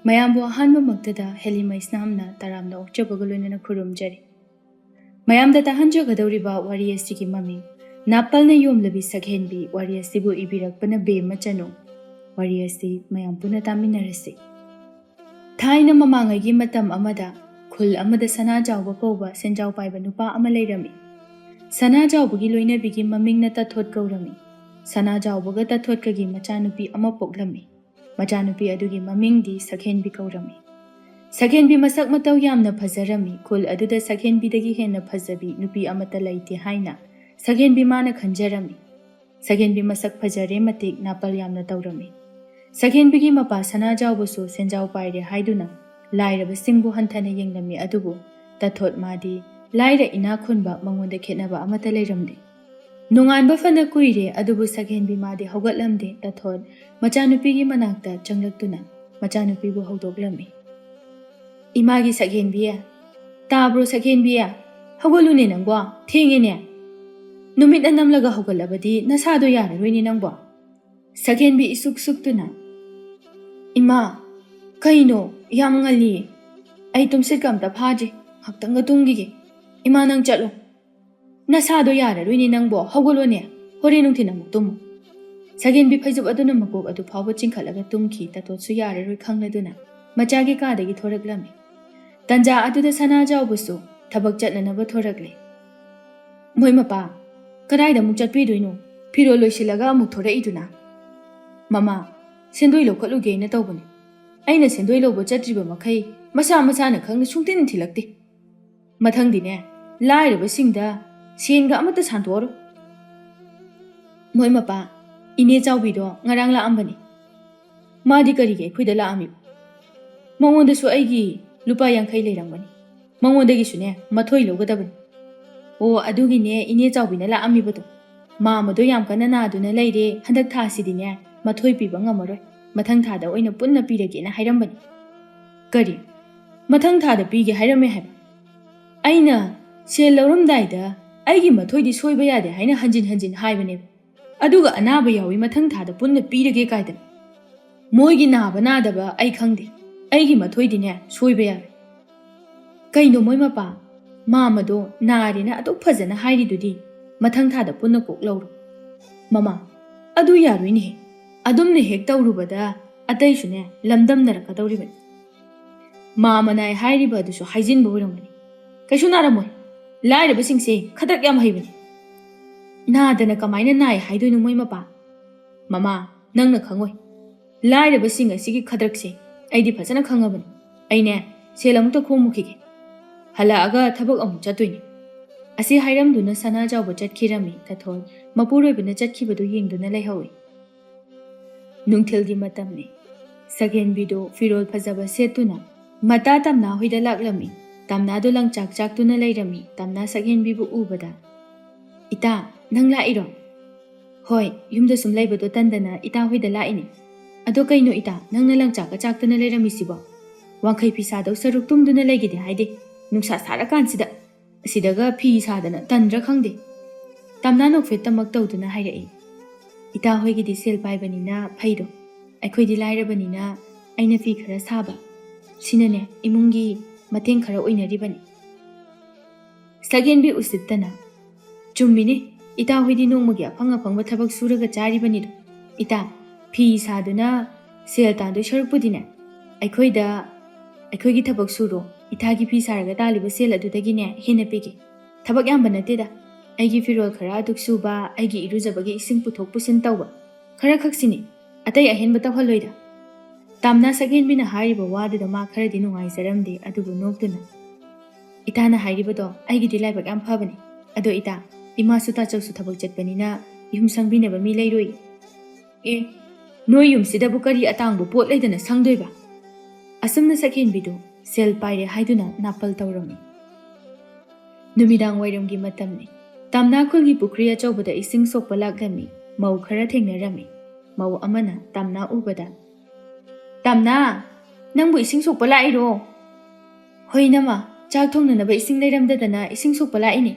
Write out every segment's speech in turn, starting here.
ꯃꯌꯥꯝꯕꯨ ꯑꯍꯥꯟꯕꯃꯛꯇꯗ ꯍꯦꯂꯤꯃꯩꯁꯅꯥꯝꯅ ꯇꯔꯥꯝꯅ ꯑꯣꯛꯆꯕꯒ ꯂꯣꯏꯅꯅ ꯈꯨꯔꯨꯝꯖꯔꯤ꯫ ꯃꯌꯥꯝꯗ ꯇꯥꯍꯟꯖꯒꯗꯧꯔꯤꯕ ꯋꯥꯔꯤ ꯑꯁꯤꯒꯤ ꯃꯃꯤꯡ ꯅꯥꯄꯜꯅ ꯌꯣꯝꯂꯕꯤ ꯁꯛꯍꯦꯟꯕꯤ ꯋꯥꯔꯤ ꯑꯁꯤꯕꯨ ꯏꯕꯤꯔꯛꯄꯅ ꯕꯦꯝꯃ ꯆꯅꯨ꯫ ꯋꯥꯔꯤ ꯑꯁꯤ ꯃꯌꯥꯝ ꯄꯨꯟꯅ ꯇꯥꯃꯤꯟꯅꯔꯁꯤ꯫ ꯊꯥꯏꯅ ꯃꯃꯥꯡꯉꯩꯒꯤ ꯃꯇꯝ ꯑꯃꯗ ꯈꯨꯜ ꯑꯃꯗ ꯁꯅꯥꯖꯥꯎꯕ ꯀꯧꯕ ꯁꯦꯟꯖꯥꯎ ꯄꯥꯏꯕ ꯅꯨꯄꯥ ꯑꯃ ꯂꯩꯔꯝꯃꯤ꯫ ꯁꯅꯥꯖꯥꯎꯕꯒꯤ ꯂꯣꯏꯅꯕꯤꯒꯤ ꯃꯃꯤꯡꯅ ꯇꯊꯣꯠ ꯀꯧꯔꯝꯃꯤ꯫ ꯁꯅꯥꯖꯥꯎꯕꯒ ꯇꯊꯣꯠꯀꯒꯤ ꯃꯆꯥꯅꯨꯄꯤ ꯑꯃ ꯄꯣꯛꯂꯝꯃꯤ꯫ ꯃꯆꯥꯅꯨꯄꯤ ꯑꯗꯨꯒꯤ ꯃꯃꯤꯡꯗꯤ ꯁꯛꯍꯦꯟꯕꯤ ꯀꯧꯔꯝꯃꯤ꯫ ꯁꯛꯍꯦꯟꯕꯤ ꯃꯁꯛ ꯃꯇꯧ ꯌꯥꯝꯅ ꯐꯖꯔꯝꯃꯤ꯫ ꯈꯨꯜ ꯑꯗꯨꯗ ꯁꯛꯍꯦꯟꯕꯤꯗꯒꯤ ꯍꯦꯟꯅ ꯐꯖꯕꯤ ꯅꯨꯄꯤ ꯑꯃꯠꯇ ꯂꯩꯇꯦ ꯍꯥꯏꯅ ꯁꯛꯍꯦꯟꯕꯤ ꯃꯥꯅ ꯈꯟꯖꯔꯝꯃꯤ꯫ ꯁꯛꯍꯦꯟꯕꯤ ꯃꯁꯛ ꯐꯖꯔꯦ ꯃꯇꯤꯛ ꯅꯥꯄꯜ ꯌꯥꯝꯅ ꯇꯧꯔꯝꯃꯤ꯫ ꯁꯛꯍꯦꯟꯕꯤꯒꯤ ꯃꯄꯥ ꯁꯅꯥꯖꯥꯎꯕꯁꯨ ꯁꯦꯟꯖꯥꯎ ꯄꯥꯏꯔꯦ ꯍꯥꯏꯗꯨꯅ ꯂꯥꯏꯔꯕꯁꯤꯡꯕꯨ ꯍꯟꯊꯅ ꯌꯦꯡꯂꯝꯃꯤ꯫ ꯑꯗꯨꯕꯨ ꯇꯊꯣꯠ ꯃꯥꯗꯤ ꯂꯥꯏꯔ ꯏꯅꯥꯛ ꯈꯨꯟꯕ ꯃꯉꯣꯟꯗ ꯈꯦꯠꯅꯕ ꯑꯃꯠꯇ ꯂꯩꯔꯝꯗꯦ꯫ ꯅꯣꯡꯉꯥꯟꯕ ꯐꯅ ꯀꯨꯏꯔꯦ ꯑꯗꯨꯕꯨ ꯁꯛꯍꯦꯟꯕꯤ ꯃꯥꯗꯤ ꯍꯧꯒꯠꯂꯝꯗꯦ꯫ ꯇꯊꯣꯠ ꯃꯆꯥꯅꯨꯄꯤꯒꯤ ꯃꯅꯥꯛꯇ ꯆꯪꯂꯛꯇꯨꯅ ꯃꯆꯥꯅꯨꯄꯤꯕꯨ ꯍꯧꯗꯣꯛꯂꯝꯃꯤ꯫ ꯏꯃꯥꯒꯤ ꯁꯛꯍꯦꯟꯕꯤ, ꯇꯥꯕ꯭ꯔꯣ ꯁꯛꯍꯦꯟꯕꯤ? ꯍꯧꯒꯠꯂꯨꯅꯦ ꯅꯪꯕꯣ, ꯊꯦꯡꯉꯦꯅꯦ꯫ ꯅꯨꯃꯤꯠꯅ ꯅꯝꯂꯒ ꯍꯧꯒꯠꯂꯕꯗꯤ ꯅꯁꯥꯗꯣ ꯌꯥꯔꯔꯣꯏꯅꯦ ꯅꯪꯕꯣ꯫ ꯁꯛꯍꯦꯟꯕꯤ ꯏꯁꯨꯛ ꯁꯨꯛꯇꯨꯅ, ꯏꯃꯥ, ꯀꯩꯅꯣ ꯌꯥꯝ ꯉꯜꯂꯤꯌꯦ, ꯑꯩ ꯇꯨꯝꯁꯤꯠꯀ ꯑꯝꯇ ꯐꯥꯗ꯭ꯔꯤ, ꯉꯥꯛꯇꯪꯒ ꯇꯨꯝꯈꯤꯒꯦ꯫ ꯏꯃꯥ ꯅꯪ ꯆꯠꯂꯣ, ꯅꯁꯥꯗꯣ ꯌꯥꯔꯔꯣꯏꯅꯦ ꯅꯪꯕꯣ, ꯍꯧꯒꯠꯂꯣꯅꯦ, ꯍꯣꯔꯦꯟ ꯅꯨꯡꯊꯤꯜ ꯑꯃꯨꯛ ꯇꯨꯝꯃꯨ꯫ ꯁꯛꯍꯦꯟꯕꯤ ꯐꯩꯖꯨꯞ ꯑꯗꯨꯅ ꯃꯀꯣꯛ ꯑꯗꯨ ꯐꯥꯎꯕ ꯆꯤꯡꯈꯠꯂꯒ ꯇꯨꯝꯈꯤ꯫ ꯇꯊꯣꯠꯁꯨ ꯌꯥꯔꯔꯣꯏ ꯈꯪꯂꯗꯨꯅ ꯃꯆꯥꯒꯤ ꯀꯥꯗꯒꯤ ꯊꯣꯔꯛꯂꯝꯃꯤ꯫ ꯇꯟꯖꯥ ꯑꯗꯨꯗ ꯁꯅꯥꯖꯥꯎꯕꯁꯨ ꯊꯕꯛ ꯆꯠꯅꯅꯕ ꯊꯣꯔꯛꯂꯦ꯫ ꯃꯣꯏ ꯃꯄꯥ, ꯀꯗꯥꯏꯗ ꯑꯃꯨꯛ ꯆꯠꯄꯤꯗꯣꯏꯅꯣ? ꯐꯤꯔꯣꯜ ꯂꯣꯏꯁꯤꯜꯂꯒ ꯑꯃꯨꯛ ꯊꯣꯔꯛꯏꯗꯨꯅ? ꯃꯃꯥ, ꯁꯦꯟꯗꯣꯏ ꯂꯧꯈꯠꯂꯨꯒꯦꯅ ꯇꯧꯕꯅꯤ꯫ ꯑꯩꯅ ꯁꯦꯟꯗꯣꯏ ꯂꯧꯕ ꯆꯠꯇ꯭ꯔꯤꯕ ꯃꯈꯩ ꯃꯁꯥ ꯃꯁꯥꯅ ꯈꯪꯅ ꯁꯨꯡꯊꯤꯟ ꯊꯤꯜꯂꯛꯇꯦ꯫ ꯃꯊꯪꯗꯤꯅꯦ ꯂꯥꯏꯔꯕꯁꯤꯡꯗ ꯁꯦꯟꯒ ꯑꯃꯠꯇ ꯁꯥꯟꯇꯣꯛꯑꯔꯣꯏ꯫ ꯃꯣꯏ ꯃꯄꯥ, ꯏꯅꯦ ꯆꯥꯎꯕꯤꯗꯣ ꯉꯔꯥꯡ ꯂꯥꯛꯑꯝꯕꯅꯤ꯫ ꯃꯥꯗꯤ ꯀꯔꯤꯒꯤ ꯑꯩꯈꯣꯏꯗ ꯂꯥꯛꯑꯝꯃꯤꯕ? ꯃꯉꯣꯟꯗꯁꯨ ꯑꯩꯒꯤ ꯂꯨꯄꯥ 50 ꯂꯩꯔꯝꯒꯅꯤ, ꯃꯉꯣꯟꯗꯒꯤꯁꯨꯅꯦ ꯃꯊꯣꯏ ꯂꯧꯒꯗꯕꯅꯤ꯫ ꯑꯣ ꯑꯗꯨꯒꯤꯅꯦ ꯏꯅꯦ ꯆꯥꯎꯕꯤꯅ ꯂꯥꯛꯑꯝꯃꯤꯕꯗꯣ꯫ ꯃꯥꯃꯗꯣ ꯌꯥꯝ ꯀꯟꯅ ꯅꯥꯗꯨꯅ ꯂꯩꯔꯦ, ꯍꯟꯗꯛ ꯊꯥꯁꯤꯗꯤꯅꯦ ꯃꯊꯣꯏ ꯄꯤꯕ ꯉꯝꯃꯔꯣꯏ, ꯃꯊꯪ ꯊꯥꯗ ꯑꯣꯏꯅ ꯄꯨꯟꯅ ꯄꯤꯔꯒꯦꯅ ꯍꯥꯏꯔꯝꯕꯅꯤ꯫ ꯀꯔꯤ? ꯃꯊꯪ ꯊꯥꯗ ꯄꯤꯒꯦ ꯍꯥꯏꯔꯝꯃꯦ ꯍꯥꯏꯕ? ꯑꯩꯅ ꯁꯦꯜ ꯂꯧꯔꯝꯗꯥꯏꯗ ꯑꯩꯒꯤ ꯃꯊꯣꯏꯗꯤ ꯁꯣꯏꯕ ꯌꯥꯗꯦ ꯍꯥꯏꯅ ꯍꯟꯖꯤꯟ ꯍꯟꯖꯤꯟ ꯍꯥꯏꯕꯅꯦꯕ, ꯑꯗꯨꯒ ꯑꯅꯥꯕ ꯌꯥꯎꯏ ꯃꯊꯪ ꯊꯥꯗ ꯄꯨꯟꯅ ꯄꯤꯔꯒꯦ ꯀꯥꯏꯗꯅ? ꯃꯣꯏꯒꯤ ꯅꯥꯕ ꯅꯥꯗꯕ ꯑꯩ ꯈꯪꯗꯦ, ꯑꯩꯒꯤ ꯃꯊꯣꯏꯗꯤꯅꯦ ꯁꯣꯏꯕ ꯌꯥꯔꯣꯏ꯫ ꯀꯩꯅꯣ ꯃꯣꯏ ꯃꯄꯥ, ꯃꯥꯃꯗꯣ ꯅꯥꯔꯦꯅ ꯑꯗꯨꯛ ꯐꯖꯅ ꯍꯥꯏꯔꯤꯗꯨꯗꯤ, ꯃꯊꯪ ꯊꯥꯗ ꯄꯨꯟꯅ ꯀꯣꯛ ꯂꯧꯔꯣ꯫ ꯃꯃꯥ, ꯑꯗꯨ ꯌꯥꯔꯣꯏꯅꯦꯍꯦ, ꯑꯗꯨꯝꯅ ꯍꯦꯛ ꯇꯧꯔꯨꯕꯗ ꯑꯇꯩꯁꯨꯅꯦ ꯂꯝꯗꯝꯅꯔꯛꯀꯗꯧꯔꯤꯕꯅꯤ꯫ ꯃꯥꯃ ꯅꯥꯏ ꯍꯥꯏꯔꯤꯕ ꯑꯗꯨꯁꯨ ꯍꯥꯏꯖꯤꯟꯕ ꯑꯣꯏꯔꯝꯒꯅꯤ, ꯀꯩꯁꯨ ꯅꯥꯔꯝꯃꯣꯏ, ꯂꯥꯏꯔꯕꯁꯤꯡꯁꯦ ꯈꯗ꯭ꯔꯛ ꯌꯥꯝ ꯍꯩꯕꯅꯤ꯫ ꯅꯥꯗꯅ ꯀꯃꯥꯏꯅ ꯅꯥꯏ ꯍꯥꯏꯗꯣꯏꯅꯣ ꯃꯣꯏ ꯃꯄꯥ? ꯃꯃꯥ, ꯅꯪꯅ ꯈꯪꯉꯣꯏ, ꯂꯥꯏꯔꯕꯁꯤꯡ ꯑꯁꯤꯒꯤ ꯈꯗ꯭ꯔꯛꯁꯦ ꯑꯩꯗꯤ ꯐꯖꯅ ꯈꯪꯉꯕꯅꯤ꯫ ꯑꯩꯅꯦ ꯁꯦꯜ ꯑꯃꯨꯛꯇ ꯈꯣꯝꯃꯨꯈꯤꯒꯦ, ꯍꯜꯂꯛꯑꯒ ꯊꯕꯛ ꯑꯃꯨꯛ ꯆꯠꯇꯣꯏꯅꯤ꯫ ꯑꯁꯤ ꯍꯥꯏꯔꯝꯗꯨꯅ ꯁꯅꯥꯖꯥꯎꯕ ꯆꯠꯈꯤꯔꯝꯃꯤ꯫ ꯇꯊꯣꯠ ꯃꯄꯨꯔꯣꯏꯕꯅ ꯆꯠꯈꯤꯕꯗꯨ ꯌꯦꯡꯗꯨꯅ ꯂꯩꯍꯧꯏ꯫ ꯅꯨꯡꯊꯤꯜꯒꯤ ꯃꯇꯝꯅꯤ꯫ ꯁꯛꯍꯦꯟꯕꯤꯗꯨ ꯐꯤꯔꯣꯜ ꯐꯖꯕ ꯁꯦꯠꯇꯨꯅ ꯃꯇꯥ ꯇꯝꯅꯥ ꯍꯣꯏꯗ ꯂꯥꯛꯂꯝꯃꯤ꯫ ꯇꯝꯅꯥꯗꯨ ꯂꯪꯆꯥꯛ ꯆꯥꯛꯇꯨꯅ ꯂꯩꯔꯝꯃꯤ꯫ ꯇꯝꯅꯥ ꯁꯛꯍꯦꯟꯕꯤꯕꯨ ꯎꯕꯗ, ꯏꯇꯥ, ꯅꯪ ꯂꯥꯛꯏꯔꯣ? ꯍꯣꯏ, ꯌꯨꯝꯗ ꯁꯨꯝ ꯂꯩꯕꯗꯣ ꯇꯟꯗꯅ ꯏꯇꯥ ꯍꯣꯏꯗ ꯂꯥꯛꯏꯅꯤ꯫ ꯑꯗꯣ ꯀꯩꯅꯣ ꯏꯇꯥ, ꯅꯪꯅ ꯂꯪꯆꯥꯛꯀ ꯆꯥꯛꯇꯅ ꯂꯩꯔꯝꯃꯤꯁꯤꯕꯣ? ꯋꯥꯡꯈꯩ ꯐꯤ ꯁꯥꯗꯧ ꯁꯔꯨꯛ ꯇꯨꯝꯗꯨꯅ ꯂꯩꯒꯦꯗꯤ ꯍꯥꯏꯗꯦ, ꯅꯨꯡꯁꯥ ꯁꯥꯔꯀꯥꯟꯁꯤꯗ ꯑꯁꯤꯗꯒ ꯐꯤ ꯁꯥꯗꯅ ꯇꯟꯗ꯭ꯔꯥ ꯈꯪꯗꯦ꯫ ꯇꯝꯅꯥ ꯅꯣꯛꯐꯦꯠꯇꯃꯛ ꯇꯧꯗꯨꯅ ꯍꯥꯏꯔꯛꯏ꯫ ꯏꯇꯥ ꯍꯣꯏꯒꯤꯗꯤ ꯁꯦꯜ ꯄꯥꯏꯕꯅꯤꯅ ꯐꯩꯗꯣ, ꯑꯩꯈꯣꯏꯗꯤ ꯂꯥꯏꯔꯕꯅꯤꯅ ꯑꯩꯅ ꯐꯤ ꯈꯔ ꯁꯥꯕ, ꯁꯤꯅꯅꯦ ꯏꯃꯨꯡꯒꯤ ꯃꯇꯦꯡ ꯈꯔ ꯑꯣꯏꯅꯔꯤꯕꯅꯤ꯫ ꯁꯛꯍꯦꯟꯕꯤ ꯎꯁꯤꯠꯇꯅ, ꯆꯨꯝꯃꯤꯅꯦ, ꯏꯇꯥ ꯍꯣꯏꯗꯤ ꯅꯣꯡꯃꯒꯤ ꯑꯐꯪ ꯑꯐꯪꯕ ꯊꯕꯛ ꯁꯨꯔꯒ ꯆꯥꯔꯤꯕꯅꯤꯗꯣ꯫ ꯏꯇꯥ, ꯐꯤ ꯁꯥꯗꯨꯅ ꯁꯦꯜ ꯇꯥꯟꯗꯣꯏ ꯁꯔꯨꯛꯄꯨꯗꯤꯅꯦ ꯑꯩꯈꯣꯏꯒꯤ ꯊꯕꯛ ꯁꯨꯔꯣ, ꯏꯇꯥꯒꯤ ꯐꯤ ꯁꯥꯔꯒ ꯇꯥꯜꯂꯤꯕ ꯁꯦꯜ ꯑꯗꯨꯗꯒꯤꯅꯦ ꯍꯦꯟꯅ ꯄꯤꯒꯦ꯫ ꯊꯕꯛ ꯌꯥꯝꯕ ꯅꯠꯇꯦꯗ, ꯑꯩꯒꯤ ꯐꯤꯔꯣꯜ ꯈꯔ ꯑꯗꯨꯛ ꯁꯨꯕ, ꯑꯩꯒꯤ ꯏꯔꯨꯖꯕꯒꯤ ꯏꯁꯤꯡ ꯄꯨꯊꯣꯛ ꯄꯨꯁꯤꯟ ꯇꯧꯕ, ꯈꯔ ꯈꯛꯁꯤꯅꯤ, ꯑꯇꯩ ꯑꯍꯦꯟꯕ ꯇꯧꯍꯜꯂꯣꯏꯗ꯫ ꯇꯝꯅꯥ ꯁꯛꯍꯦꯟꯕꯤꯅ ꯍꯥꯏꯔꯤꯕ ꯋꯥꯗꯨꯗ ꯃꯥ ꯈꯔꯗꯤ ꯅꯨꯡꯉꯥꯏꯖꯔꯝꯗꯦ, ꯑꯗꯨꯕꯨ ꯅꯣꯛꯇꯨꯅ, ꯏꯇꯥꯅ ꯍꯥꯏꯔꯤꯕꯗꯣ ꯑꯩꯒꯤꯗꯤ ꯂꯥꯏꯕꯛ ꯌꯥꯝ ꯐꯕꯅꯤ꯫ ꯑꯗꯣ ꯏꯇꯥ, ꯏꯃꯥꯁꯨ ꯇꯥꯆꯧꯁꯨ ꯊꯕꯛ ꯆꯠꯄꯅꯤꯅ ꯌꯨꯝ ꯁꯪꯕꯤꯅꯕ ꯃꯤ ꯂꯩꯔꯣꯏ꯫ ꯑꯦ, ꯅꯣꯏ ꯌꯨꯝꯁꯤꯗꯕꯨ ꯀꯔꯤ ꯑꯇꯥꯡꯕ ꯄꯣꯠ ꯂꯩꯗꯅ ꯁꯪꯗꯣꯏꯕ? ꯑꯁꯨꯝꯅ ꯁꯛꯍꯦꯟꯕꯤꯗꯨ ꯁꯦꯜ ꯄꯥꯏꯔꯦ ꯍꯥꯏꯗꯨꯅ ꯅꯥꯄꯜ ꯇꯧꯔꯝꯃꯤ꯫ ꯅꯨꯃꯤꯗꯥꯡ ꯋꯥꯏꯔꯝꯒꯤ ꯃꯇꯝꯅꯤ꯫ ꯇꯝꯅꯥ ꯈꯨꯜꯒꯤ ꯄꯨꯈ꯭ꯔꯤ ꯑꯆꯧꯕꯗ ꯏꯁꯤꯡ ꯁꯣꯛꯄ ꯂꯥꯛꯂꯝꯃꯤ꯫ ꯃꯧ ꯈꯔ ꯊꯦꯡꯅꯔꯝꯃꯤ꯫ ꯃꯧ ꯑꯃꯅ ꯇꯝꯅꯥ ꯎꯕꯗ, ꯇꯝꯅꯥ, ꯅꯪꯕꯨ ꯏꯁꯤꯡ ꯁꯣꯛꯄ ꯂꯥꯛꯏꯔꯣ? ꯍꯣꯏ ꯏꯅꯝꯃ, ꯆꯥꯛ ꯊꯣꯡꯅꯅꯕ ꯏꯁꯤꯡ ꯂꯩꯔꯝꯗꯗꯅ ꯏꯁꯤꯡ ꯁꯣꯛꯄ ꯂꯥꯛꯏꯅꯤ꯫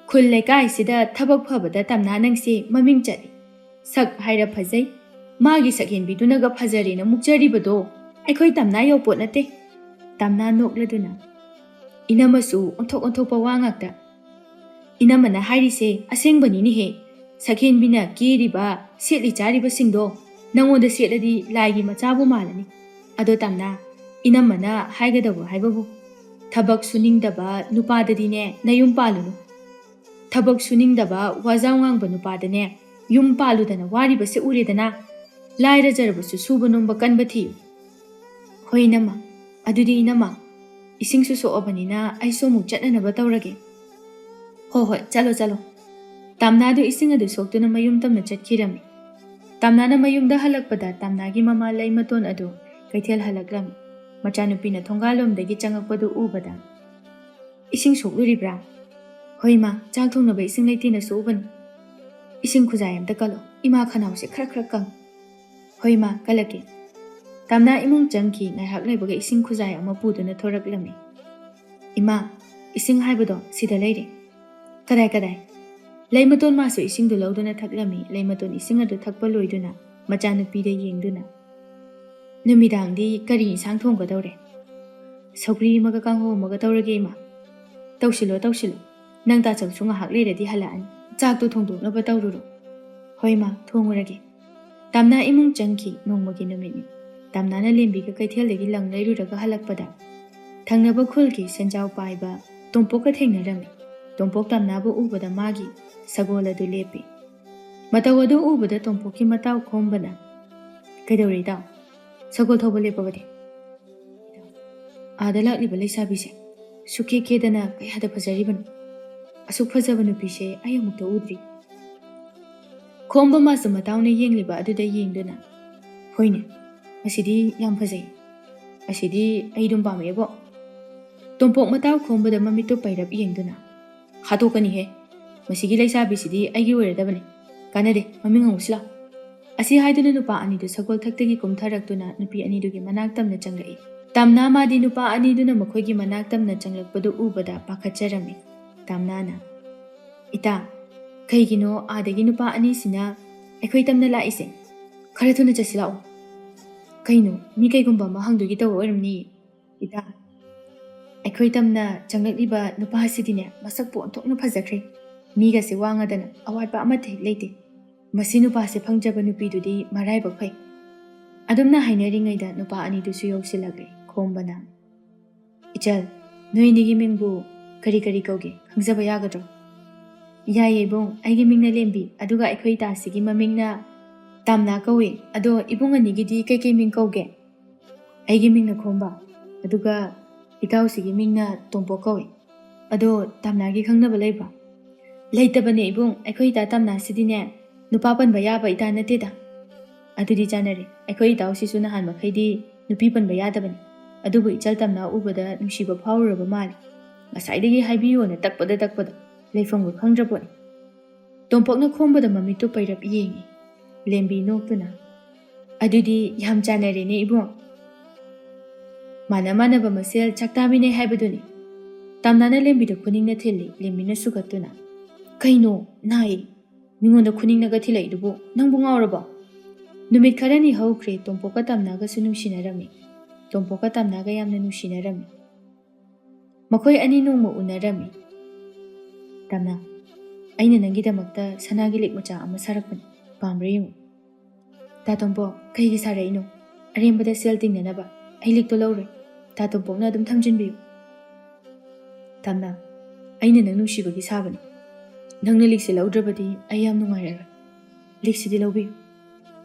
ꯈꯨꯜ ꯂꯩꯀꯥꯏꯁꯤꯗ ꯊꯕꯛ ꯐꯕꯗ ꯇꯝꯅꯥ ꯅꯪꯁꯦ ꯃꯃꯤꯡ ꯆꯠꯂꯤ꯫ ꯁꯛ ꯍꯥꯏꯔ ꯐꯖꯩ, ꯃꯥꯒꯤ ꯁꯛꯍꯦꯟꯕꯤꯗꯨꯅꯒ ꯐꯖꯔꯦꯅ ꯃꯨꯛꯆꯔꯤꯕꯗꯣ ꯑꯩꯈꯣꯏ ꯇꯝꯅꯥ ꯌꯧꯄꯣꯠ ꯅꯠꯇꯦ꯫ ꯇꯝꯅꯥ ꯅꯣꯛꯂꯗꯨꯅ ꯏꯅꯝꯃꯁꯨ ꯑꯣꯟꯊꯣꯛ ꯋꯥ ꯉꯥꯛꯇ꯫ ꯏꯅꯝꯃꯅ ꯍꯥꯏꯔꯤꯁꯦ ꯑꯁꯦꯡꯕꯅꯤꯅꯦꯍꯦ꯫ ꯁꯛꯍꯦꯟꯕꯤꯅ ꯀꯦꯔꯤꯕ ꯁꯦꯠꯂꯤ ꯆꯥꯔꯤꯕꯁꯤꯡꯗꯣ ꯅꯪꯉꯣꯟꯗ ꯁꯦꯠꯂꯗꯤ ꯂꯥꯏꯒꯤ ꯃꯆꯥꯕꯨ ꯃꯥꯜꯂꯅꯤ꯫ ꯑꯗꯣ ꯇꯝꯅꯥ, ꯏꯅꯝꯃꯅ ꯍꯥꯏꯒꯗꯧꯕ ꯍꯥꯏꯕꯕꯨ ꯊꯕꯛ ꯁꯨꯅꯤꯡꯗꯕ ꯅꯨꯄꯥꯗꯗꯤꯅꯦ ꯅꯌꯨꯝ ꯄꯥꯜꯂꯨꯅꯨ꯫ ꯊꯕꯛ ꯁꯨꯅꯤꯡꯗꯕ ꯋꯥꯖꯥꯎ ꯉꯥꯡꯕ ꯅꯨꯄꯥꯗꯅꯦ ꯌꯨꯝ ꯄꯥꯜꯂꯨꯗꯅ ꯋꯥꯔꯤꯕꯁꯦ ꯎꯔꯦꯗꯅ꯫ ꯂꯥꯏꯔꯖꯔꯕꯁꯨ ꯁꯨꯕ ꯅꯣꯝꯕ ꯀꯟꯕ ꯊꯤꯌꯨ꯫ ꯍꯣꯏ ꯏꯅꯝꯃ, ꯑꯗꯨꯗꯤ ꯏꯅꯝꯃ, ꯏꯁꯤꯡꯁꯨ ꯁꯣꯛꯑꯕꯅꯤꯅ ꯑꯩꯁꯨ ꯑꯃꯨꯛ ꯆꯠꯅꯅꯕ ꯇꯧꯔꯒꯦ꯫ ꯍꯣꯏ ꯆꯠꯂꯣ꯫ ꯇꯝꯅꯥꯗꯨ ꯏꯁꯤꯡ ꯑꯗꯨ ꯁꯣꯛꯇꯨꯅ ꯃꯌꯨꯝ ꯇꯝꯅ ꯆꯠꯈꯤꯔꯝꯃꯤ꯫ ꯇꯝꯅꯥꯅ ꯃꯌꯨꯝꯗ ꯍꯜꯂꯛꯄꯗ ꯇꯝꯅꯥꯒꯤ ꯃꯃꯥ ꯂꯩꯃꯇꯣꯟ ꯑꯗꯨ ꯀꯩꯊꯦꯜ ꯍꯜꯂꯛꯂꯝꯃꯤ꯫ ꯃꯆꯥꯅꯨꯄꯤꯅ ꯊꯣꯡꯒꯥꯜꯂꯣꯝꯗꯒꯤ ꯆꯪꯉꯛꯄꯗꯨ ꯎꯕꯗ, ꯏꯁꯤꯡ ꯁꯣꯛꯂꯨꯔꯤꯕ꯭ꯔꯥ? ꯍꯣꯏ ꯏꯃꯥ, ꯆꯥꯛ ꯊꯣꯡꯅꯕ ꯏꯁꯤꯡ ꯂꯩꯇꯦꯅ ꯁꯣꯛꯎꯕꯅꯤ꯫ ꯏꯁꯤꯡ ꯈꯨꯖꯥꯏ ꯑꯝꯇ ꯀꯜꯂꯣ, ꯏꯃꯥ ꯈꯅꯥꯎꯁꯦ ꯈꯔ ꯀꯪ꯫ ꯍꯣꯏ ꯏꯃꯥ, ꯀꯜꯂꯛꯀꯦ꯫ ꯇꯝꯅꯥ ꯏꯃꯨꯡ ꯆꯪꯈꯤ꯫ ꯉꯥꯏꯍꯥꯛ ꯂꯩꯕꯒ ꯏꯁꯤꯡ ꯈꯨꯖꯥꯏ ꯑꯃ ꯄꯨꯗꯨꯅ ꯊꯣꯔꯛꯂꯝꯃꯤ꯫ ꯏꯃꯥ, ꯏꯁꯤꯡ ꯍꯥꯏꯕꯗꯣ ꯁꯤꯗ ꯂꯩꯔꯦ꯫ ꯀꯗꯥꯏ? ꯂꯩꯃꯇꯣꯟ ꯃꯥꯁꯨ ꯏꯁꯤꯡꯗꯨ ꯂꯧꯗꯨꯅ ꯊꯛꯂꯝꯃꯤ꯫ ꯂꯩꯃꯇꯣꯟ ꯏꯁꯤꯡ ꯑꯗꯨ ꯊꯛꯄ ꯂꯣꯏꯗꯨꯅ ꯃꯆꯥꯅꯨꯄꯤꯗ ꯌꯦꯡꯗꯨꯅ, ꯅꯨꯃꯤꯗꯥꯡꯗꯤ ꯀꯔꯤ ꯏꯟꯁꯥꯡ ꯊꯣꯡꯒꯗꯧꯔꯦ? ꯁꯧꯒ꯭ꯔꯤ ꯑꯃꯒ ꯀꯥꯡꯍꯧ ꯑꯃꯒ ꯇꯧꯔꯒꯦ ꯏꯃꯥ꯫ ꯇꯧꯁꯤꯜꯂꯣ꯫ ꯅꯪ ꯇꯥꯆꯧꯁꯨ ꯉꯥꯏꯍꯥꯛ ꯂꯩꯔꯗꯤ ꯍꯜꯂꯛꯑꯅꯤ꯫ ꯆꯥꯛꯇꯣ ꯊꯣꯡꯗꯣꯛꯅꯕ ꯇꯧꯔꯨꯔꯣ꯫ ꯍꯣꯏ ꯏꯃꯥ, ꯊꯣꯡꯉꯨꯔꯒꯦ꯫ ꯇꯝꯅꯥ ꯏꯃꯨꯡ ꯆꯪꯈꯤ꯫ ꯅꯣꯡꯃꯒꯤ ꯅꯨꯃꯤꯠꯅꯤ꯫ ꯇꯝꯅꯥꯅ ꯂꯦꯝꯕꯤꯒ ꯀꯩꯊꯦꯜꯗꯒꯤ ꯂꯪ ꯂꯩꯔꯨꯔꯒ ꯍꯜꯂꯛꯄꯗ ꯊꯪꯅꯕ ꯈꯨꯜꯒꯤ ꯁꯦꯟꯖꯥꯎ ꯄꯥꯏꯕ ꯇꯣꯝꯄꯣꯛꯀ ꯊꯦꯡꯅꯔꯝꯃꯤ꯫ ꯇꯣꯝꯄꯣꯛ ꯇꯝꯅꯥꯕꯨ ꯎꯕꯗ ꯃꯥꯒꯤ ꯁꯒꯣꯜ ꯑꯗꯨ ꯂꯦꯞꯄꯤ꯫ ꯃꯇꯧ ꯑꯗꯨ ꯎꯕꯗ ꯇꯣꯝꯄꯣꯛꯀꯤ ꯃꯇꯥꯎ ꯈꯣꯝꯕꯅ, ꯀꯩꯗꯧꯔꯦ ꯏꯇꯥꯎ? ꯁꯒꯣꯜ ꯊꯧꯕ ꯂꯦꯞꯄꯕꯗꯤ? ꯑꯥꯗ ꯂꯥꯛꯂꯤꯕ ꯂꯩꯁꯥꯕꯤꯁꯦ ꯁꯨꯀꯦꯗꯅ ꯀꯌꯥꯗ ꯐꯖꯔꯤꯕꯅꯣ? ꯑꯁꯨꯛ ꯐꯖꯕ ꯅꯨꯄꯤꯁꯦ ꯑꯩ ꯑꯃꯨꯛꯇ ꯎꯗ꯭ꯔꯤ꯫ ꯈꯣꯝꯕ ꯃꯥꯁꯨ ꯃꯇꯥꯎꯅ ꯌꯦꯡꯂꯤꯕ ꯑꯗꯨꯗ ꯌꯦꯡꯗꯨꯅ, ꯍꯣꯏꯅꯦ, ꯃꯁꯤꯗꯤ ꯌꯥꯝ ꯐꯖꯩ꯫ ꯑꯁꯤꯗꯤ ꯑꯩ ꯑꯗꯨꯝ ꯄꯥꯝꯃꯛꯑꯦꯕꯣ꯫ ꯇꯣꯝꯄꯣꯛ ꯃꯇꯥꯎ ꯈꯣꯝꯕꯗ ꯃꯃꯤꯠꯇꯨ ꯄꯩꯔꯞ ꯌꯦꯡꯗꯨꯅ, ꯍꯥꯠꯇꯣꯛꯀꯅꯤꯍꯦ, ꯃꯁꯤꯒꯤ ꯂꯩꯁꯥꯕꯤꯁꯤꯗꯤ ꯑꯩꯒꯤ ꯑꯣꯏꯔꯗꯕꯅꯤ꯫ ꯀꯥꯟꯅꯗꯦ, ꯃꯃꯤꯡ ꯍꯪꯉꯨꯁꯤ ꯂꯥꯎ꯫ ꯑꯁꯤ ꯍꯥꯏꯗꯨꯅ ꯅꯨꯄꯥ ꯑꯅꯤꯗꯨ ꯁꯒꯣꯜ ꯊꯛꯇꯒꯤ ꯀꯨꯝꯊꯔꯛꯇꯨꯅ ꯅꯨꯄꯤ ꯑꯅꯤꯗꯨꯒꯤ ꯃꯅꯥꯛ ꯇꯝꯅ ꯆꯪꯂꯛꯏ꯫ ꯇꯝꯅꯥ ꯃꯥꯗꯤ ꯅꯨꯄꯥ ꯑꯅꯤꯗꯨꯅ ꯃꯈꯣꯏꯒꯤ ꯃꯅꯥꯛ ꯇꯝꯅ ꯆꯪꯂꯛꯄꯗꯨ ꯎꯕꯗ ꯄꯥꯈꯠꯆꯔꯝꯃꯤ꯫ ꯇꯝꯅꯥꯅ, ꯏꯇꯥ, ꯀꯩꯒꯤꯅꯣ ꯑꯥꯗꯒꯤ ꯅꯨꯄꯥ ꯑꯅꯤꯁꯤꯅ ꯑꯩꯈꯣꯏ ꯇꯝꯅ ꯂꯥꯛꯏꯁꯦ? ꯈꯔ ꯊꯨꯅ ꯆꯠꯁꯤ ꯂꯥꯛꯑꯣ꯫ ꯀꯩꯅꯣ, ꯃꯤ ꯀꯩꯒꯨꯝꯕ ꯑꯃ ꯍꯪꯗꯣꯏꯒꯤ ꯇꯧꯕ ꯑꯣꯏꯔꯝꯅꯤ꯫ ꯏꯇꯥ, ꯑꯩꯈꯣꯏ ꯇꯝꯅ ꯆꯪꯂꯛꯂꯤꯕ ꯅꯨꯄꯥ ꯑꯁꯤꯗꯤꯅꯦ ꯃꯁꯛꯄꯨ ꯑꯣꯟꯊꯣꯛꯅ ꯐꯖꯈ꯭ꯔꯦ꯫ ꯃꯤꯒꯁꯦ ꯋꯥꯡꯉꯗꯅ ꯑꯋꯥꯠꯄ ꯑꯃꯠꯇ ꯍꯦꯛ ꯂꯩꯇꯦ꯫ ꯃꯁꯤ ꯅꯨꯄꯥꯁꯦ ꯐꯪꯖꯕ ꯅꯨꯄꯤꯗꯨꯗꯤ ꯃꯔꯥꯏꯕꯛ ꯐꯩ꯫ ꯑꯗꯨꯝꯅ ꯍꯥꯏꯅꯔꯤꯉꯩꯗ ꯅꯨꯄꯥ ꯑꯅꯤꯗꯨꯁꯨ ꯌꯧꯁꯤꯜꯂꯛꯂꯦ꯫ ꯈꯣꯝꯕꯅ, ꯏꯆꯜ, ꯅꯣꯏꯅꯤꯒꯤ ꯃꯤꯡꯕꯨ ꯀꯔꯤ ꯀꯧꯒꯦ ꯈꯪꯖꯕ ꯌꯥꯒꯗ꯭ꯔꯣ? ꯌꯥꯏꯌꯦ ꯏꯕꯨꯡ, ꯑꯩꯒꯤ ꯃꯤꯡꯅ ꯂꯦꯝꯕꯤ, ꯑꯗꯨꯒ ꯑꯩꯈꯣꯏ ꯏꯇꯥꯁꯤꯒꯤ ꯃꯃꯤꯡꯅ ꯇꯝꯅꯥ ꯀꯧꯏ꯫ ꯑꯗꯣ ꯏꯕꯨꯡ ꯑꯅꯤꯒꯤꯗꯤ ꯀꯩ ꯃꯤꯡ ꯀꯧꯒꯦ? ꯑꯩꯒꯤ ꯃꯤꯡꯅ ꯈꯣꯝꯕ, ꯑꯗꯨꯒ ꯏꯇꯥꯎꯁꯤꯒꯤ ꯃꯤꯡꯅ ꯇꯣꯝꯄꯣꯛ ꯀꯧꯏ꯫ ꯑꯗꯣ ꯇꯝꯅꯥꯒꯤ ꯈꯪꯅꯕ ꯂꯩꯕ꯭ꯔꯣ? ꯂꯩꯇꯕꯅꯦ ꯏꯕꯨꯡ, ꯑꯩꯈꯣꯏ ꯏꯇꯥ ꯇꯝꯅꯥꯁꯤꯗꯤꯅꯦ ꯅꯨꯄా ꯄꯟꯕ ꯌꯥꯕ ꯏꯇꯥ ꯅꯠꯇꯦꯗ꯫ ꯑꯗꯨꯗꯤ ꯆꯥꯟꯅꯔꯦ, ꯑꯩꯈꯣꯏ ꯏꯇꯥꯎꯁꯤꯁꯨ ꯅꯍꯥꯟ ꯃꯈꯩꯗꯤ ꯅꯨꯄꯤ ꯄꯟꯕ ꯌꯥꯗꯕꯅꯤ꯫ ꯑꯗꯨꯕꯨ ꯏꯆꯜ ꯇꯝꯅꯥ ꯎꯕꯗ ꯅꯨꯡꯁꯤꯕ ꯐꯥꯎꯔꯨꯔꯕ ꯃꯥꯜꯂꯤ꯫ ꯉꯁꯥꯏꯗꯒꯤ ꯍꯥꯏꯕꯤꯌꯣꯅ ꯇꯛꯄꯗ ꯂꯩꯐꯝꯒ ꯈꯪꯗ꯭ꯔꯄꯣꯠꯅꯤ꯫ ꯇꯣꯝꯄꯣꯛꯅ ꯈꯣꯝꯕꯗ ꯃꯃꯤꯠꯇꯨ ꯄꯩꯔꯞ ꯌꯦꯡꯉꯤ꯫ ꯂꯦꯝꯕꯤ ꯅꯣꯛꯇꯨꯅ, ꯑꯗꯨꯗꯤ ꯌꯥꯝ ꯆꯥꯟꯅꯔꯦꯅꯦ ꯏꯕꯨꯡ꯫ ꯃꯥꯟꯅꯕ ꯃꯁꯦꯜ ꯆꯥꯛꯇꯥꯃꯤꯟꯅꯩ ꯍꯥꯏꯕꯗꯨꯅꯤ꯫ ꯇꯝꯅꯥꯅ ꯂꯦꯝꯕꯤꯗ ꯈꯨꯅꯤꯡꯅ ꯊꯤꯜꯂꯤ꯫ ꯂꯦꯝꯕꯤꯅ ꯁꯨꯒꯠꯇꯨꯅ, ꯀꯩꯅꯣ, ꯅꯥꯏ, ꯃꯤꯉꯣꯟꯗ ꯈꯨꯅꯤꯡꯅꯒ ꯊꯤꯜꯂꯛꯏꯗꯨꯕꯨ ꯅꯪꯕꯨ ꯉꯥꯎꯔꯕꯣ? ꯅꯨꯃꯤꯠ ꯈꯔꯅꯤ ꯍꯧꯈ꯭ꯔꯦ꯫ ꯇꯣꯝꯄꯣꯛꯀ ꯇꯝꯅꯥꯒꯁꯨ ꯅꯨꯡꯁꯤꯅꯔꯝꯃꯤ꯫ ꯇꯣꯝꯄꯣꯛꯀ ꯇꯝꯅꯥꯒ ꯌꯥꯝꯅ ꯅꯨꯡꯁꯤꯅꯔꯝꯃꯤ꯫ ꯃꯈꯣꯏ ꯑꯅꯤ ꯅꯣꯡꯃ ꯎꯅꯔꯝꯃꯤ꯫ ꯇꯝꯅꯥ, ꯑꯩꯅ ꯅꯪꯒꯤꯗꯃꯛꯇ ꯁꯅꯥꯒꯤ ꯂꯤꯛ ꯃꯆꯥ ꯑꯃ ꯁꯥꯔꯛꯄꯅꯤ, ꯄꯥꯝꯕ꯭ꯔꯥ ꯌꯦꯡꯉꯨ꯫ ꯇꯥ ꯇꯣꯝꯄꯣꯛ, ꯀꯩꯒꯤ ꯁꯥꯔꯛꯏꯅꯣ? ꯑꯔꯦꯝꯕꯗ ꯁꯦꯜ ꯇꯤꯡꯅꯅꯕ꯫ ꯑꯩ ꯂꯤꯛꯇꯣ ꯂꯧꯔꯣꯏ, ꯇꯥ ꯇꯣꯝꯄꯣꯛꯅ ꯑꯗꯨꯝ ꯊꯝꯖꯤꯟꯕꯤꯌꯨ꯫ ꯇꯝꯅꯥ, ꯑꯩꯅ ꯅꯪ ꯅꯨꯡꯁꯤꯕꯒꯤ ꯁꯥꯕꯅꯤ꯫ ꯅꯪꯅ ꯂꯤꯛꯁꯦ ꯂꯧꯗ꯭ꯔꯕꯗꯤ ꯑꯩ ꯌꯥꯝ ꯅꯨꯡꯉꯥꯏꯔꯔꯣꯏ꯫ ꯂꯤꯛꯁꯤꯗꯤ ꯂꯧꯕꯤꯌꯨ꯫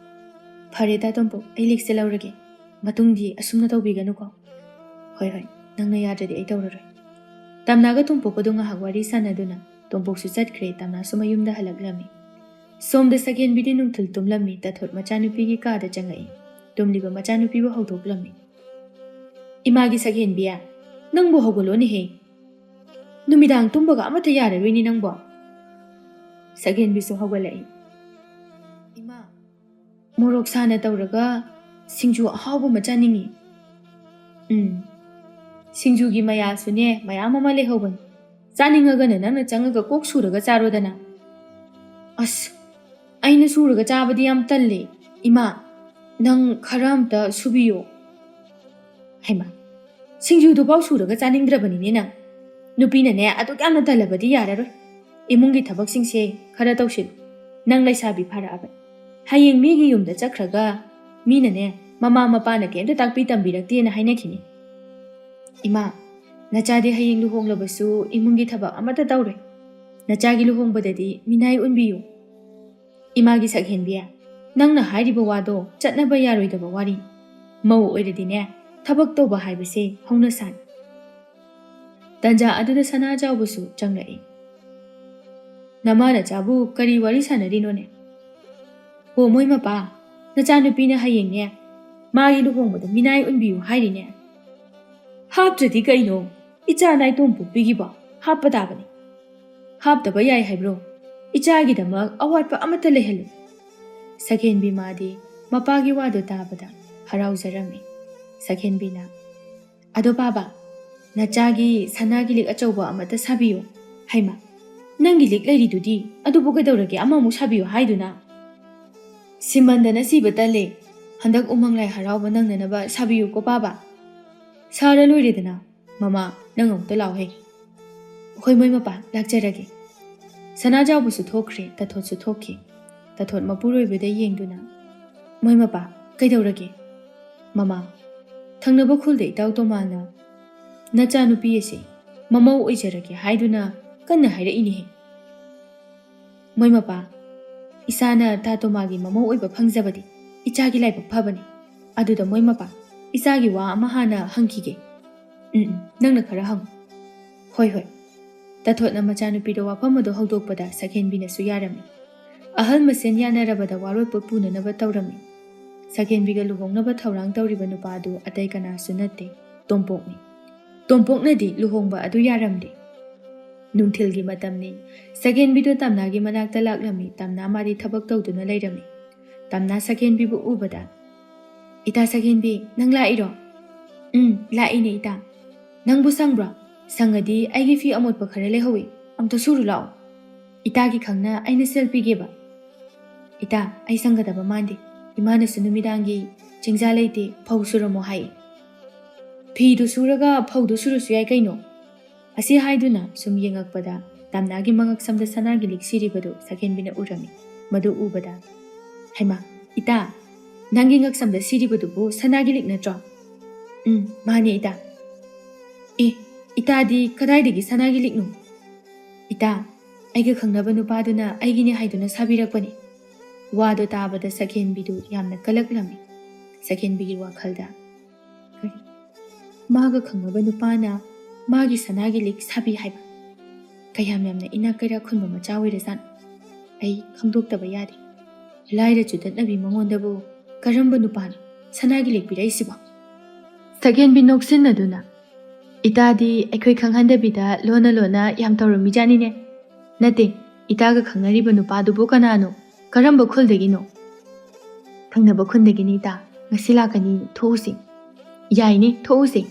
ꯐꯔꯦ ꯇꯥ ꯇꯣꯝꯄꯣꯛ, ꯑꯩ ꯂꯤꯛꯁꯦ ꯂꯧꯔꯒꯦ꯫ ꯃꯇꯨꯡꯗꯤ ꯑꯁꯨꯝꯅ ꯇꯧꯕꯤꯒꯅꯨꯀꯣ꯫ ꯍꯣꯏ, ꯅꯪꯅ ꯌꯥꯗ꯭ꯔꯗꯤ ꯑꯩ ꯇꯧꯔꯔꯣꯏ꯫ ꯇꯝꯅꯥꯒ ꯇꯣꯝꯄꯣꯛꯀꯗꯨ ꯉꯥꯏꯍꯥꯛ ꯋꯥꯔꯤ ꯁꯥꯟꯅꯗꯨꯅ ꯇꯣꯝꯄꯣꯛꯁꯨ ꯆꯠꯈ꯭ꯔꯦ꯫ ꯇꯝꯅꯥꯁꯨ ꯃꯌꯨꯝꯗ ꯍꯜꯂꯛꯂꯝꯃꯤ꯫ ꯁꯣꯝꯗ ꯁꯛꯍꯦꯟꯕꯤꯗꯤ ꯅꯨꯡꯊꯤꯜ ꯇꯨꯝꯂꯝꯃꯤ꯫ ꯇꯥꯊꯣꯠ ꯃꯆꯥꯅꯨꯄꯤꯒꯤ ꯀꯥꯗ ꯆꯪꯉꯛꯏ꯫ ꯇꯨꯝꯂꯤꯕ ꯃꯆꯥꯅꯨꯄꯤꯕꯨ ꯍꯧꯗꯣꯛꯂꯝꯃꯤ꯫ ꯏꯃꯥꯒꯤ ꯁꯛꯍꯦꯟꯕꯤ, ꯅꯪꯕꯨ ꯍꯧꯒꯠꯂꯣꯅꯦꯍꯦ, ꯅꯨꯃꯤꯗꯥꯡ ꯇꯨꯝꯕꯒ ꯑꯃꯠꯇ ꯌꯥꯔꯔꯣꯏꯅꯦ ꯅꯪꯕꯣ꯫ ꯁꯛꯍꯦꯟꯕꯤꯁꯨ ꯍꯧꯒꯠꯂꯛꯏ꯫ ꯏꯃꯥ, ꯃꯣꯔꯣꯛ ꯁꯥꯅ ꯇꯧꯔꯒ ꯁꯤꯡꯖꯨ ꯑꯍꯥꯎꯕ ꯑꯃ ꯆꯥꯅꯤꯡꯉꯤ꯫ ꯁꯤꯡꯖꯨꯒꯤ ꯃꯌꯥꯁꯨꯅꯦ ꯃꯌꯥꯝ ꯑꯃ ꯂꯩꯍꯧꯕꯅꯤ꯫ ꯆꯥꯅꯤꯡꯉꯒꯅ ꯅꯪꯅ ꯆꯪꯉꯒ ꯀꯣꯛ ꯁꯨꯔꯒ ꯆꯥꯔꯣꯗꯅ꯫ ꯑꯁ, ꯑꯩꯅ ꯁꯨꯔꯒ ꯆꯥꯕꯗꯤ ꯌꯥꯝ ꯇꯜꯂꯦ꯫ ꯏꯃꯥ, ꯅꯪ ꯈꯔ ꯑꯝꯇ ꯁꯨꯕꯤꯌꯣ꯫ ꯍꯩꯃꯥ ꯁꯤꯡꯖꯨꯗꯨ ꯐꯥꯎ ꯁꯨꯔꯒ ꯆꯥꯅꯤꯡꯗ꯭ꯔꯕꯅꯤꯅꯦ ꯅꯪ ꯅꯨꯄꯤꯅꯅꯦ ꯑꯗꯨꯛ ꯌꯥꯝꯅ ꯇꯜꯂꯕꯗꯤ ꯌꯥꯔꯔꯣꯏ ꯏꯃꯨꯡꯒꯤ ꯊꯕꯛꯁꯤꯡꯁꯦ ꯈꯔ ꯇꯧꯁꯤꯜꯂꯨ ꯅꯪ ꯂꯩꯁꯥꯕꯤ ꯐꯥꯔꯛꯑꯕꯅꯤ ꯍꯌꯦꯡ ꯃꯤꯒꯤ ꯌꯨꯝꯗ ꯆꯠꯈ꯭ꯔꯒ ꯃꯤꯅꯅꯦ ꯃꯃꯥ ꯃꯄꯥꯅ ꯀꯩꯝꯇ ꯇꯥꯛꯄꯤ ꯇꯝꯕꯤꯔꯛꯇꯦꯅ ꯍꯥꯏꯅꯈꯤꯅꯤ ꯏꯃꯥ ꯅꯆꯥꯗꯤ ꯍꯌꯦꯡ ꯂꯨꯍꯣꯡꯂꯕꯁꯨ ꯏꯃꯨꯡꯒꯤ ꯊꯕꯛ ꯑꯃꯠꯇ ꯇꯧꯔꯣꯏ ꯅꯆꯥꯒꯤ ꯂꯨꯍꯣꯡꯕꯗꯗꯤ ꯃꯤꯅꯥꯏ ꯎꯟꯕꯤꯌꯨ ꯏꯃꯥꯒꯤ ꯁꯛꯍꯦꯟꯕꯤ ꯅꯪꯅ ꯍꯥꯏꯔꯤꯕ ꯋꯥꯗꯣ ꯆꯠꯅꯕ ꯌꯥꯔꯣꯏꯗꯕ ꯋꯥꯔꯤ ꯃꯧ ꯑꯣꯏꯔꯗꯤꯅꯦ ꯊꯕꯛ ꯇꯧꯕ ꯍꯥꯏꯕꯁꯦ ꯍꯧꯅꯁꯥꯅꯤ ꯇꯟꯖꯥ ꯑꯗꯨꯗ ꯁꯅꯥꯖꯥꯎꯕꯁꯨ ꯆꯪꯂꯛꯏ ꯅꯃꯥ ꯅꯆꯥꯕꯨ ꯀꯔꯤ ꯋꯥꯔꯤ ꯁꯥꯟꯅꯔꯤꯅꯣꯅꯦ ꯍꯣ ꯃꯣꯏ ꯃꯄꯥ ꯅꯆꯥꯅꯨꯄꯤꯅ ꯍꯌꯦꯡꯅꯦ ꯃꯥꯒꯤ ꯂꯨꯍꯣꯡꯕꯗ ꯃꯤꯅꯥꯏ ꯎꯟꯕꯤꯌꯨ ꯍꯥꯏꯔꯤꯅꯦ ꯍꯥꯞꯇ꯭ꯔꯗꯤ ꯀꯩꯅꯣ ꯏꯆꯥ ꯅꯥꯏꯇꯣꯝ ꯄꯣꯛꯄꯤꯒꯤꯕꯣ ꯍꯥꯞꯄ ꯇꯥꯕꯅꯤ ꯍꯥꯞꯇꯕ ꯌꯥꯏ ꯍꯥꯏꯕ꯭ꯔꯣ ꯏꯆꯥꯒꯤꯗꯃꯛ ꯑꯋꯥꯠꯄ ꯑꯃꯠꯇ ꯂꯩꯍꯜꯂꯨ ꯁꯛꯍꯦꯟꯕꯤ ꯃꯥꯗꯤ ꯃꯄꯥꯒꯤ ꯋꯥꯗꯨ ꯇꯥꯕꯗ ꯍꯔꯥꯎꯖꯔꯝꯃꯤ ꯁꯛꯍꯦꯟꯕꯤꯅ ꯑꯗꯣ ꯕꯥꯕꯥ ꯅꯆꯥꯒꯤ ꯁꯅꯥꯒꯤ ꯂꯤꯛ ꯑꯆꯧꯕ ꯑꯃꯠꯇ ꯁꯥꯕꯤꯌꯨ ꯍꯩꯃꯥ ꯅꯪꯒꯤ ꯂꯤꯛ ꯂꯩꯔꯤꯗꯨꯗꯤ ꯑꯗꯨꯕꯨ ꯀꯩꯗꯧꯔꯒꯦ ꯑꯃꯃꯨꯛ ꯁꯥꯕꯤꯌꯨ ꯍꯥꯏꯗꯨꯅ ꯁꯤꯃꯟꯗꯅ ꯁꯤꯕ ꯇꯜꯂꯦ ꯍꯟꯗꯛ ꯎꯃꯪ ꯂꯥꯏ ꯍꯔꯥꯎꯕ ꯅꯪꯅꯅꯕ ꯁꯥꯕꯤꯌꯨꯀꯣ ꯕꯥꯕꯥ ꯁꯥꯔ ꯂꯣꯏꯔꯦꯗꯅ ꯃꯃꯥ ꯅꯪ ꯑꯃꯨꯛꯇ ꯂꯥꯎꯍꯦ ꯑꯩꯈꯣꯏ ꯃꯣꯏ ꯃꯄꯥ ꯂꯥꯛꯆꯔꯒꯦ ꯁꯅꯥꯖꯥꯎꯕꯁꯨ ꯊꯣꯛꯈ꯭ꯔꯦ ꯇꯊꯣꯠꯁꯨ ꯊꯣꯛꯈꯤ ꯇꯊꯣꯠ ꯃꯄꯨꯔꯣꯏꯕꯗ ꯌꯦꯡꯗꯨꯅ ꯃꯣꯏ ꯃꯄꯥ ꯀꯩꯗꯧꯔꯒꯦ ꯃꯃꯥ ꯊꯪꯅꯕ ꯈꯨꯜꯗ ꯏꯇꯥꯎ ꯇꯣꯃꯥꯅ ꯅꯆꯥꯅꯨꯄꯤ ꯑꯁꯤ ꯃꯃꯧ ꯑꯣꯏꯖꯔꯒꯦ ꯍꯥꯏꯗꯨꯅ ꯀꯟꯅ ꯍꯥꯏꯔꯛꯏꯅꯦꯍꯦ ꯃꯣꯏ ꯃꯄꯥ ꯏꯁꯥꯅ ꯇꯥ ꯇꯣꯃꯥꯒꯤ ꯃꯃꯧ ꯑꯣꯏꯕ ꯐꯪꯖꯕꯗꯤ ꯏꯆꯥꯒꯤ ꯂꯥꯏꯕꯛ ꯐꯕꯅꯤ ꯑꯗꯨꯗ ꯃꯣꯏ ꯃꯄꯥ ꯏꯆꯥꯒꯤ ꯋꯥ ꯑꯃ ꯍꯥꯟꯅ ꯍꯪꯈꯤꯒꯦ ꯅꯪꯅ ꯈꯔ ꯍꯪꯉꯨ ꯍꯣꯏ ꯍꯣꯏ ꯇꯊꯣꯠꯅ ꯃꯆꯥꯅꯨꯄꯤꯗ ꯋꯥꯐꯝ ꯑꯗꯨ ꯍꯧꯗꯣꯛꯄꯗ ꯁꯛꯍꯦꯟꯕꯤꯅꯁꯨ ꯌꯥꯔꯝꯃꯤ ꯑꯍꯜ ꯃꯁꯦꯟ ꯌꯥꯅꯔꯕꯗ ꯋꯥꯔꯣꯏꯄꯣꯠ ꯄꯨꯅꯅꯕ ꯇꯧꯔꯝꯃꯤ ꯁꯛꯍꯦꯟꯕꯤꯒ ꯂꯨꯍꯣꯡꯅꯕ ꯊꯧꯔꯥꯡ ꯇꯧꯔꯤꯕ ꯅꯨꯄꯥꯗꯨ ꯑꯇꯩ ꯀꯅꯥꯁꯨ ꯅꯠꯇꯦ ꯇꯣꯝꯄꯣꯛꯅꯤ ꯇꯣꯝꯄꯣꯛꯅꯗꯤ ꯂꯨꯍꯣꯡꯕ ꯑꯗꯨ ꯌꯥꯔꯝꯗꯦ ꯅꯨꯡꯊꯤꯜꯒꯤ ꯃꯇꯝꯅꯤ ꯁꯛꯍꯦꯟꯕꯤꯗꯨ ꯇꯝꯅꯥꯒꯤ ꯃꯅꯥꯛꯇ ꯂꯥꯛꯂꯝꯃꯤ ꯇꯝꯅꯥ ꯃꯥꯗꯤ ꯊꯕꯛ ꯇꯧꯗꯨꯅ ꯂꯩꯔꯝꯃꯤ ꯇꯝꯅꯥ ꯁꯛꯍꯦꯟꯕꯤꯕꯨ ꯎꯕꯗ ꯏꯇꯥ ꯁꯛꯍꯦꯟꯕꯤ ꯅꯪ ꯂꯥꯛꯏꯔꯣ ꯂꯥꯛꯏꯅꯦ ꯏꯇꯥ ꯅꯪꯕꯨ ꯁꯪꯕ꯭ꯔꯣ ꯁꯪꯉꯗꯤ ꯑꯩꯒꯤ ꯐꯤ ꯑꯃꯣꯠꯄ ꯈꯔ ꯂꯩꯍꯧꯏ ꯑꯝꯇ ꯁꯨꯔꯨ ꯂꯥꯛꯑꯣ ꯏꯇꯥꯒꯤ ꯈꯪꯅ ꯑꯩꯅ ꯁꯦꯜ ꯄꯤꯒꯦꯕ ꯏꯇꯥ ꯑꯩ ꯁꯪꯒꯗꯕ ꯃꯥꯟꯗꯦ ꯏꯃꯥꯅꯁꯨ ꯅꯨꯃꯤꯗꯥꯡꯒꯤ ꯆꯤꯡꯖꯥ ꯂꯩꯇꯦ ꯐꯧ ꯁꯨꯔꯝꯃꯣ ꯍꯥꯏ ꯐꯤꯗꯨ ꯁꯨꯔꯒ ꯐꯧꯗꯨ ꯁꯨꯔꯁꯨ ꯌꯥꯏ ꯀꯩꯅꯣ ꯑꯁꯤ ꯍꯥꯏꯗꯨꯅ ꯁꯨꯝ ꯌꯦꯡꯉꯛꯄꯗ ꯇꯝꯅꯥꯒꯤ ꯃꯉꯛꯁꯝꯗ ꯁꯅꯥꯒꯤ ꯂꯤꯛ ꯁꯤꯔꯤꯕꯗꯨ ꯁꯛꯍꯦꯟꯕꯤꯅ ꯎꯔꯝꯃꯤ ꯃꯗꯨ ꯎꯕꯗ ꯍꯩꯃꯥ ꯏꯇꯥ ꯅꯪꯒꯤ ꯉꯛꯁꯝꯗ ꯁꯤꯔꯤꯕꯗꯨꯕꯨ ꯁꯅꯥꯒꯤ ꯂꯤꯛ ꯅꯠꯇ꯭ꯔꯣ ꯃꯥꯅꯦ ꯏꯇꯥ ꯏꯇꯥꯗꯤ ꯀꯗꯥꯏꯗꯒꯤ ꯁꯅꯥꯒꯤ ꯂꯤꯛꯅꯣ ꯏꯇꯥ ꯑꯩꯒ ꯈꯪꯅꯕ ꯅꯨꯄꯥꯗꯨꯅ ꯑꯩꯒꯤꯅꯤ ꯍꯥꯏꯗꯨꯅ ꯁꯥꯕꯤꯔꯛꯄꯅꯤ ꯋꯥꯗꯣ ꯇꯥꯕꯗ ꯁꯛꯍꯦꯟꯕꯤꯗꯨ ꯌꯥꯝꯅ ꯀꯂꯛꯂꯝꯃꯤ ꯁꯛꯍꯦꯟꯕꯤꯒꯤ ꯋꯥꯈꯜꯗ ꯀꯔꯤ ꯃꯥꯒ ꯈꯪꯅꯕ ꯅꯨꯄꯥꯅ ꯃꯥꯒꯤ ꯁꯅꯥꯒꯤ ꯂꯤꯛ ꯁꯥꯕꯤ ꯍꯥꯏꯕ ꯀꯌꯥꯝ ꯌꯥꯝꯅ ꯏꯅꯥꯛ ꯀꯩꯔꯥꯛ ꯈꯨꯟꯕ ꯃꯆꯥ ꯑꯣꯏꯔꯖꯥꯠꯅꯣ ꯑꯩ ꯈꯪꯗꯣꯛꯇꯕ ꯌꯥꯗꯦ ꯂꯥꯏꯔ ꯆꯨꯗꯠꯅꯕꯤ ꯃꯉꯣꯟꯗꯕꯨ ꯀꯔꯝꯕ ꯅꯨꯄꯥꯅꯣ ꯁꯅꯥꯒꯤ ꯂꯤꯛ ꯄꯤꯔꯛꯏꯁꯤꯕꯣ ꯁꯛꯍꯦꯟꯕꯤ ꯅꯣꯛꯁꯤꯟꯅꯗꯨꯅ ꯏꯇꯥꯗꯤ ꯑꯩꯈꯣꯏ ꯈꯪꯍꯟꯗꯕꯤꯗ ꯂꯣꯟꯅ ꯂꯣꯟꯅ ꯌꯥꯝ ꯇꯧꯔꯝꯃꯤꯖꯥꯠꯅꯤꯅꯦ ꯅꯠꯇꯦ ꯏꯇꯥꯒ ꯈꯪꯅꯔꯤꯕ ꯅꯨꯄꯥꯗꯨꯕꯨ ꯀꯅꯥꯅꯣ ꯀꯔꯝꯕ ꯈꯨꯜꯗꯒꯤꯅꯣ ꯊꯪꯅꯕ ꯈꯨꯟꯗꯒꯤꯅꯤ ꯏꯇꯥ ꯉꯁꯤ ꯂꯥꯛꯀꯅꯤ ꯊꯣꯛꯎꯁꯤ ꯌꯥꯏꯅꯦ ꯊꯣꯛꯎꯁꯤ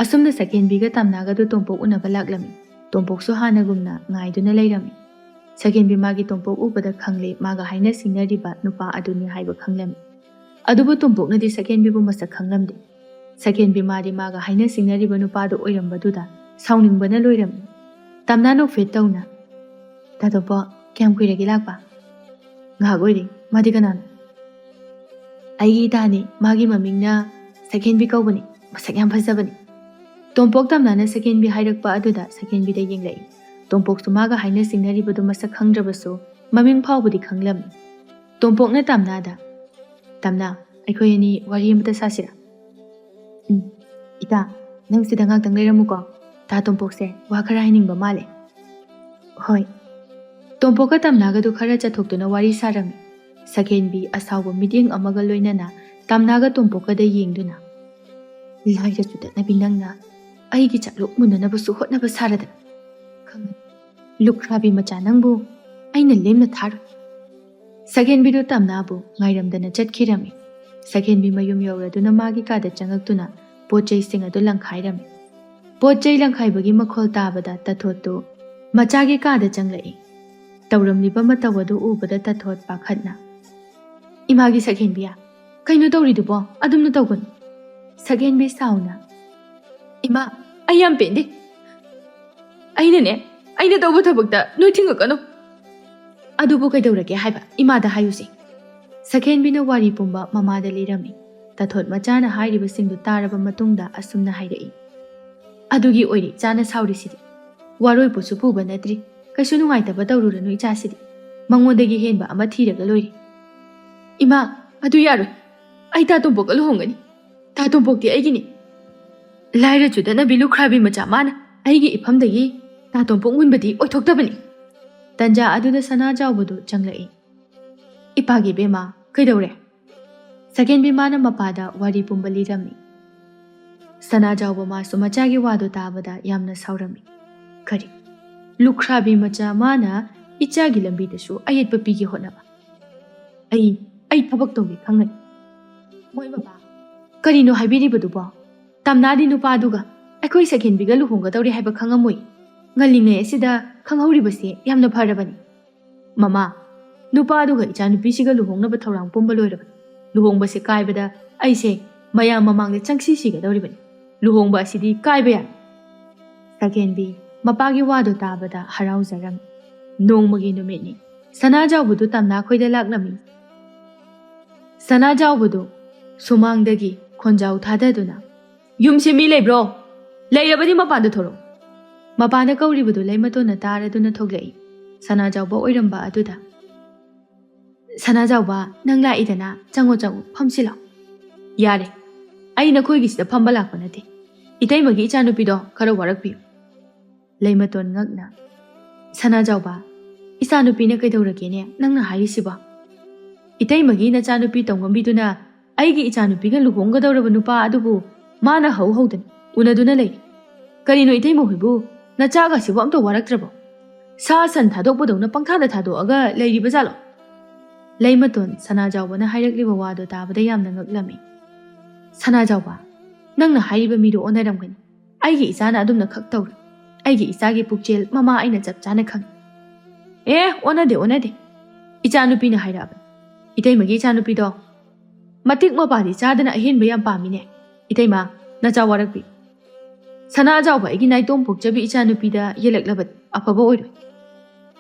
ꯑꯁꯨꯝꯅ ꯁꯛꯍꯦꯟꯕꯤꯒ ꯇꯝꯅꯥꯒꯗꯨ ꯇꯣꯝꯄꯣꯛ ꯎꯅꯕ ꯂꯥꯛꯂꯝꯃꯤ ꯇꯣꯝꯄꯣꯛꯁꯨ ꯍꯥꯟꯅꯒꯨꯝꯅ ꯉꯥꯏꯗꯨꯅ ꯂꯩꯔꯝꯃꯤ ꯁꯛꯍꯦꯟꯕꯤ ꯃꯥꯒꯤ ꯇꯣꯝꯄꯣꯛ ꯎꯕꯗ ꯈꯪꯂꯦ ꯃꯥꯒ ꯍꯥꯏꯅ ꯁꯤꯡꯅꯔꯤꯕ ꯅꯨꯄꯥ ꯑꯗꯨꯅꯤ ꯍꯥꯏꯕ ꯈꯪꯂꯝꯃꯤ ꯑꯗꯨꯕꯨ ꯇꯣꯝꯄꯣꯛꯅꯗꯤ ꯁꯛꯍꯦꯟꯕꯤꯕꯨ ꯃꯁꯛ ꯈꯪꯂꯝꯗꯦ ꯁꯛꯍꯦꯟꯕꯤ ꯃꯥꯗꯤ ꯃꯥꯒ ꯍꯥꯏꯅ ꯁꯤꯡꯅꯔꯤꯕ ꯅꯨꯄꯥꯗꯨ ꯑꯣꯏꯔꯝꯕꯗꯨꯗ ꯁꯥꯎꯅꯤꯡꯕꯅ ꯂꯣꯏꯔꯝꯃꯤ ꯇꯝꯅꯥ ꯅꯣꯛꯐꯦꯠ ꯇꯧꯅ ꯇꯥꯇꯣꯞꯄ ꯀꯌꯥꯝ ꯀꯨꯏꯔꯒꯦ ꯂꯥꯛꯄ ꯉꯥꯏꯍꯥꯛ ꯑꯣꯏꯔꯦ ꯃꯥꯗꯤ ꯀꯅꯥꯅꯣ ꯑꯩꯒꯤ ꯏꯇꯥꯅꯤ ꯃꯥꯒꯤ ꯃꯃꯤꯡꯅ ꯁꯛꯍꯦꯟꯕꯤ ꯀꯧꯕꯅꯤ ꯃꯁꯛ ꯌꯥꯝ ꯐꯖꯕꯅꯤ ꯇꯣꯝꯄꯣꯛ ꯇꯝꯅꯥꯅ ꯁꯛꯍꯦꯟꯕꯤ ꯍꯥꯏꯔꯛꯄ ꯑꯗꯨꯗ ꯁꯛꯍꯦꯟꯕꯤꯗ ꯌꯦꯡꯂꯛꯏ ꯇꯣꯝꯄꯣꯛꯁꯨ ꯃꯥꯒ ꯍꯥꯏꯅ ꯁꯤꯡꯅꯔꯤꯕꯗꯨ ꯃꯁꯛ ꯈꯪꯗ꯭ꯔꯕꯁꯨ ꯃꯃꯤꯡ ꯐꯥꯎꯕꯗꯤ ꯈꯪꯂꯝꯃꯤ ꯇꯣꯝꯄꯣꯛꯅ ꯇꯝꯅꯥꯗ ꯇꯝꯅꯥ ꯑꯩꯈꯣꯏ ꯑꯅꯤ ꯋꯥꯔꯤ ꯑꯃꯇ ꯁꯥꯁꯤꯔꯥ ꯏꯇꯥ ꯅꯪ ꯁꯤꯗ ꯉꯥꯛꯇꯪ ꯂꯩꯔꯝꯃꯨꯀꯣ ꯇꯥ ꯇꯣꯝꯄꯣꯛꯁꯦ ꯋꯥ ꯈꯔ ꯍꯥꯏꯅꯤꯡꯕ ꯃꯥꯜꯂꯦ ꯍꯣꯏ ꯇꯣꯝꯄꯣꯛꯀ ꯇꯝꯅꯥꯒꯗꯨ ꯈꯔ ꯆꯠꯊꯣꯛꯇꯨꯅ ꯋꯥꯔꯤ ꯁꯥꯔꯝꯃꯤ ꯁꯛꯍꯦꯟꯕꯤ ꯑꯁꯥꯎꯕ ꯃꯤꯠꯌꯦꯡ ꯑꯃꯒ ꯂꯣꯏꯅꯅ ꯇꯝꯅꯥꯒ ꯇꯣꯝꯄꯣꯛꯀꯗ ꯌꯦꯡꯗꯨꯅ ꯂꯥꯏꯔ ꯆꯨꯗꯠꯅꯕꯤ ꯅꯪꯅ ꯑꯩꯒꯤ ꯆꯥꯛꯂꯨꯛ ꯃꯨꯟꯅꯅꯕꯁꯨ ꯍꯣꯠꯅꯕ ꯁꯥꯔꯗꯅ ꯈꯪꯉꯦ ꯂꯨꯈ꯭ꯔꯥꯕꯤ ꯃꯆꯥ ꯅꯪꯕꯨ ꯑꯩꯅ ꯂꯦꯝꯅ ꯊꯥꯔꯣꯏ ꯁꯛꯍꯦꯟꯕꯤꯗꯨ ꯇꯝꯅꯥꯕꯨ ꯉꯥꯏꯔꯝꯗꯅ ꯆꯠꯈꯤꯔꯝꯃꯤ ꯁꯛꯍꯦꯟꯕꯤ ꯃꯌꯨꯝ ꯌꯧꯔꯗꯨꯅ ꯃꯥꯒꯤ ꯀꯥꯗ ꯆꯪꯉꯛꯇꯨꯅ ꯄꯣꯠ ꯆꯩꯁꯤꯡ ꯑꯗꯨ ꯂꯪꯈꯥꯏꯔꯝꯃꯤ ꯄꯣꯠ ꯆꯩ ꯂꯪꯈꯥꯏꯕꯒꯤ ꯃꯈꯣꯜ ꯇꯥꯕꯗ ꯇꯊꯣꯠꯇꯨ ꯃꯆꯥꯒꯤ ꯀꯥꯗ ꯆꯪꯂꯛꯏ ꯇꯧꯔꯝꯂꯤꯕ ꯃꯇꯧ ꯑꯗꯨ ꯎꯕꯗ ꯇꯊꯣꯠ ꯄꯥꯈꯠꯅ ꯏꯃꯥꯒꯤ ꯁꯛꯍꯦꯟꯕꯤꯌꯥ ꯀꯩꯅꯣ ꯇꯧꯔꯤꯗꯨꯕꯣ ꯑꯗꯨꯝꯅ ꯇꯧꯒꯅꯨ ꯁꯛꯍꯦꯟꯕꯤ ꯁꯥꯎꯅ ꯏꯃꯥ ꯑꯩ ꯌꯥꯝ ꯄꯦꯟꯗꯦ ꯑꯩꯅꯅꯦ ꯑꯩꯅ ꯇꯧꯕ ꯊꯕꯛꯇ ꯅꯣꯏ ꯊꯤꯡꯉꯛꯀꯅꯨ ꯑꯗꯨꯕꯨ ꯀꯩꯗꯧꯔꯒꯦ ꯍꯥꯏꯕ ꯏꯃꯥꯗ ꯍꯥꯏꯌꯨꯁꯦ ꯁꯛꯍꯦꯟꯕꯤꯅ ꯋꯥꯔꯤ ꯄꯨꯝꯕ ꯃꯃꯥꯗ ꯂꯤꯔꯝꯃꯤ ꯇꯊꯣꯠ ꯃꯆꯥꯅ ꯍꯥꯏꯔꯤꯕꯁꯤꯡꯗꯨ ꯇꯥꯔꯕ ꯃꯇꯨꯡꯗ ꯑꯁꯨꯝꯅ ꯍꯥꯏꯔꯛꯏ ꯑꯗꯨꯒꯤ ꯑꯣꯏꯔꯦ ꯏꯆꯥꯅ ꯁꯥꯎꯔꯤꯁꯤꯗꯤ ꯋꯥꯔꯣꯏꯄꯣꯠꯁꯨ ꯄꯨꯕ ꯅꯠꯇ꯭ꯔꯤ ꯀꯩꯁꯨ ꯅꯨꯡꯉꯥꯏꯇꯕ ꯇꯧꯔꯨꯔꯅꯨ ꯏꯆꯥꯁꯤꯗꯤ ꯃꯉꯣꯟꯗꯒꯤ ꯍꯦꯟꯕ ꯑꯃ ꯊꯤꯔꯒ ꯂꯣꯏꯔꯦ ꯏꯃꯥ ꯑꯗꯨ ꯌꯥꯔꯣꯏ ꯑꯩ ꯇꯥ ꯇꯣꯝꯄꯣꯛꯀ ꯂꯨꯍꯣꯡꯒꯅꯤ ꯇꯥ ꯇꯣꯝꯄꯣꯛꯇꯤ ꯑꯩꯒꯤꯅꯤ ꯂꯥꯏꯔ ꯆꯨꯗꯅꯕꯤ ꯂꯨꯈ꯭ꯔꯥꯕꯤ ꯃꯆꯥ ꯃꯥꯅ ꯑꯩꯒꯤ ꯏꯐꯝꯗꯒꯤ ꯇꯥ ꯇꯣꯝꯄꯣꯛ ꯃꯨꯟꯕꯗꯤ ꯑꯣꯏꯊꯣꯛꯇꯕꯅꯤ ꯇꯟꯖꯥ ꯑꯗꯨꯗ ꯁꯅꯥꯖꯥꯎꯕꯗꯨ ꯆꯪꯂꯛꯏ ꯏꯄꯥꯒꯤ ꯕꯦꯝꯃ ꯀꯩꯗꯧꯔꯦ ꯁꯛꯍꯦꯟꯕꯤ ꯃꯥꯅ ꯃꯄꯥꯗ ꯋꯥꯔꯤ ꯄꯨꯝꯕ ꯂꯤꯔꯝꯃꯤ ꯁꯅꯥꯖꯥꯎꯕ ꯃꯥꯁꯨ ꯃꯆꯥꯒꯤ ꯋꯥꯗꯨ ꯇꯥꯕꯗ ꯌꯥꯝꯅ ꯁꯥꯎꯔꯝꯃꯤ ꯀꯔꯤ ꯂꯨꯈ꯭ꯔꯥꯕꯤ ꯃꯆꯥ ꯃꯥꯅ ꯏꯆꯥꯒꯤ ꯂꯝꯕꯤꯗꯁꯨ ꯑꯌꯦꯠꯄ ꯄꯤꯒꯦ ꯍꯣꯠꯅꯕ ꯑꯩ ꯊꯕꯛ ꯇꯧꯒꯦ ꯈꯪꯒꯅꯤ ꯃꯣꯏ ꯕꯕꯥ ꯀꯔꯤꯅꯣ ꯍꯥꯏꯕꯤꯔꯤꯕꯗꯨꯕꯣ ꯇꯝꯅꯥꯗꯤ ꯅꯨꯄꯥꯗꯨꯒ ꯑꯩꯈꯣꯏ ꯁꯛꯍꯦꯟꯕꯤꯒ ꯂꯨꯍꯣꯡꯒꯗꯧꯔꯤ ꯍꯥꯏꯕ ꯈꯪꯉꯝꯃꯣꯏ ꯉꯜꯂꯤꯉꯩ ꯑꯁꯤꯗ ꯈꯪꯍꯧꯔꯤꯕꯁꯦ ꯌꯥꯝꯅ ꯐꯔꯕꯅꯤ ꯃꯃꯥ ꯅꯨꯄꯥꯗꯨꯒ ꯏꯆꯥꯅꯨꯄꯤꯁꯤꯒ ꯂꯨꯍꯣꯡꯅꯕ ꯊꯧꯔꯥꯡ ꯄꯨꯝꯕ ꯂꯣꯏꯔꯕꯅꯤ ꯂꯨꯍꯣꯡꯕꯁꯦ ꯀꯥꯏꯕꯗ ꯑꯩꯁꯦ ꯃꯌꯥꯝ ꯃꯃꯥꯡꯗ ꯆꯪꯁꯤ ꯁꯤꯒꯗꯧꯔꯤꯕꯅꯤ ꯂꯨꯍꯣꯡꯕ ꯑꯁꯤꯗꯤ ꯀꯥꯏꯕ ꯌꯥꯏ ꯁꯛꯍꯦꯟꯕꯤ ꯃꯄꯥꯒꯤ ꯋꯥꯗꯨ ꯇꯥꯕꯗ ꯍꯔꯥꯎꯖꯔꯝꯃꯤ ꯅꯣꯡꯃꯒꯤ ꯅꯨꯃꯤꯠꯅꯤ ꯁꯅꯥꯖꯥꯎꯕꯗꯨ ꯇꯝꯅꯥꯈꯣꯏꯗ ꯂꯥꯛꯂꯝꯃꯤ ꯁꯅꯥꯖꯥꯎꯕꯗꯨ ꯁꯨꯃꯥꯡꯗꯒꯤ ꯈꯣꯟꯖꯥꯎ ꯊꯥꯗꯗꯨꯅ ꯌꯨꯝꯁꯦ ꯃꯤ ꯂꯩꯕ꯭ꯔꯣ ꯂꯩꯔꯕꯗꯤ ꯃꯄꯥꯟꯗ ꯊꯣꯔꯛꯑꯣ ꯃꯄꯥꯟꯗ ꯀꯧꯔꯤꯕꯗꯨ ꯂꯩꯃꯇꯣꯟꯅ ꯇꯥꯔꯗꯨꯅ ꯊꯣꯛꯂꯛꯏ ꯁꯅꯥꯖꯥꯎꯕ ꯑꯣꯏꯔꯝꯕ ꯑꯗꯨꯗ ꯁꯅꯥꯖꯥꯎꯕ ꯅꯪ ꯂꯥꯛꯏꯗꯅ ꯆꯪꯉꯣ ꯐꯝꯁꯤꯜꯂꯣ ꯌꯥꯔꯦ ꯑꯩ ꯅꯈꯣꯏꯒꯤꯁꯤꯗ ꯐꯝꯕ ꯂꯥꯛꯄ ꯅꯠꯇꯦ ꯏꯇꯩꯃꯒꯤ ꯏꯆꯥꯅꯨꯄꯤꯗꯣ ꯈꯔ ꯋꯥꯔꯛꯄꯤꯌꯨ ꯂꯩꯃꯇꯣꯟ ꯉꯛꯅ ꯁꯅꯥꯖꯥꯎꯕ ꯏꯆꯥꯅꯨꯄꯤꯅ ꯀꯩꯗꯧꯔꯒꯦꯅꯦ ꯅꯪꯅ ꯍꯥꯏꯔꯤꯁꯤꯕꯣ ꯏꯇꯩꯃꯒꯤ ꯅꯆꯥꯅꯨꯄꯤ ꯇꯧꯉꯝꯕꯤꯗꯨꯅ ꯑꯩꯒꯤ ꯏꯆꯥꯅꯨꯄꯤꯒ ꯂꯨꯍꯣꯡꯒꯗꯧꯔꯕ ꯅꯨꯄꯥ ꯑꯗꯨꯕꯨ ꯃꯥꯅ ꯍꯧꯗꯅ ꯎꯅꯗꯨꯅ ꯂꯩꯔꯤ ꯀꯔꯤꯅꯣ ꯏꯇꯩꯃ ꯍꯣꯏꯕꯨ ꯅꯆꯥꯒꯁꯤꯕꯨ ꯑꯝꯇ ꯋꯥꯔꯛꯇ꯭ꯔꯕꯣ ꯁꯥ ꯁꯟ ꯊꯥꯗꯣꯛꯄꯗꯧꯅ ꯄꯪꯊꯥꯗ ꯊꯥꯗꯣꯛꯑꯒ ꯂꯩꯔꯤꯕ ꯖꯥꯠꯂꯣ ꯂꯩꯃꯇꯣꯟ ꯁꯅꯥꯖꯥꯎꯕꯅ ꯍꯥꯏꯔꯛꯂꯤꯕ ꯋꯥꯗꯨ ꯇꯥꯕꯗ ꯌꯥꯝꯅ ꯉꯛꯂꯝꯃꯤ ꯁꯅꯥꯖꯥꯎꯕ ꯅꯪꯅ ꯍꯥꯏꯔꯤꯕ ꯃꯤꯗꯨ ꯑꯣꯟꯅꯔꯝꯒꯅꯤ ꯑꯩꯒꯤ ꯏꯆꯥꯅ ꯑꯗꯨꯝꯅ ꯈꯛ ꯇꯧꯔꯣꯏ ꯑꯩꯒꯤ ꯏꯆꯥꯒꯤ ꯄꯨꯛꯆꯦꯜ ꯃꯃꯥ ꯑꯩꯅ ꯆꯞ ꯆꯥꯅ ꯈꯪꯉꯤ ꯑꯣꯟꯅꯗꯦ ꯏꯆꯥꯅꯨꯄꯤꯅ ꯍꯥꯏꯔꯛꯑꯕꯅꯤ ꯏꯇꯩꯃꯒꯤ ꯏꯆꯥꯅꯨꯄꯤꯗꯣ ꯃꯇꯤꯛ ꯃꯄꯥꯗꯤ ꯆꯥꯗꯅ ꯑꯍꯦꯟꯕ ꯌꯥꯝ ꯄꯥꯝꯃꯤꯅꯦ ꯏꯇꯩꯃ ꯅꯆꯥ ꯋꯥꯔꯛꯄꯤ ꯁꯅꯥꯖꯥꯎꯕ ꯑꯩꯒꯤ ꯅꯥꯏꯇꯣꯝ ꯄꯣꯛꯆꯕꯤ ꯏꯆꯥꯅꯨꯄꯤꯗ ꯌꯦꯜꯂꯛꯂꯕꯗꯤ ꯑꯐꯕ ꯑꯣꯏꯔꯣꯏ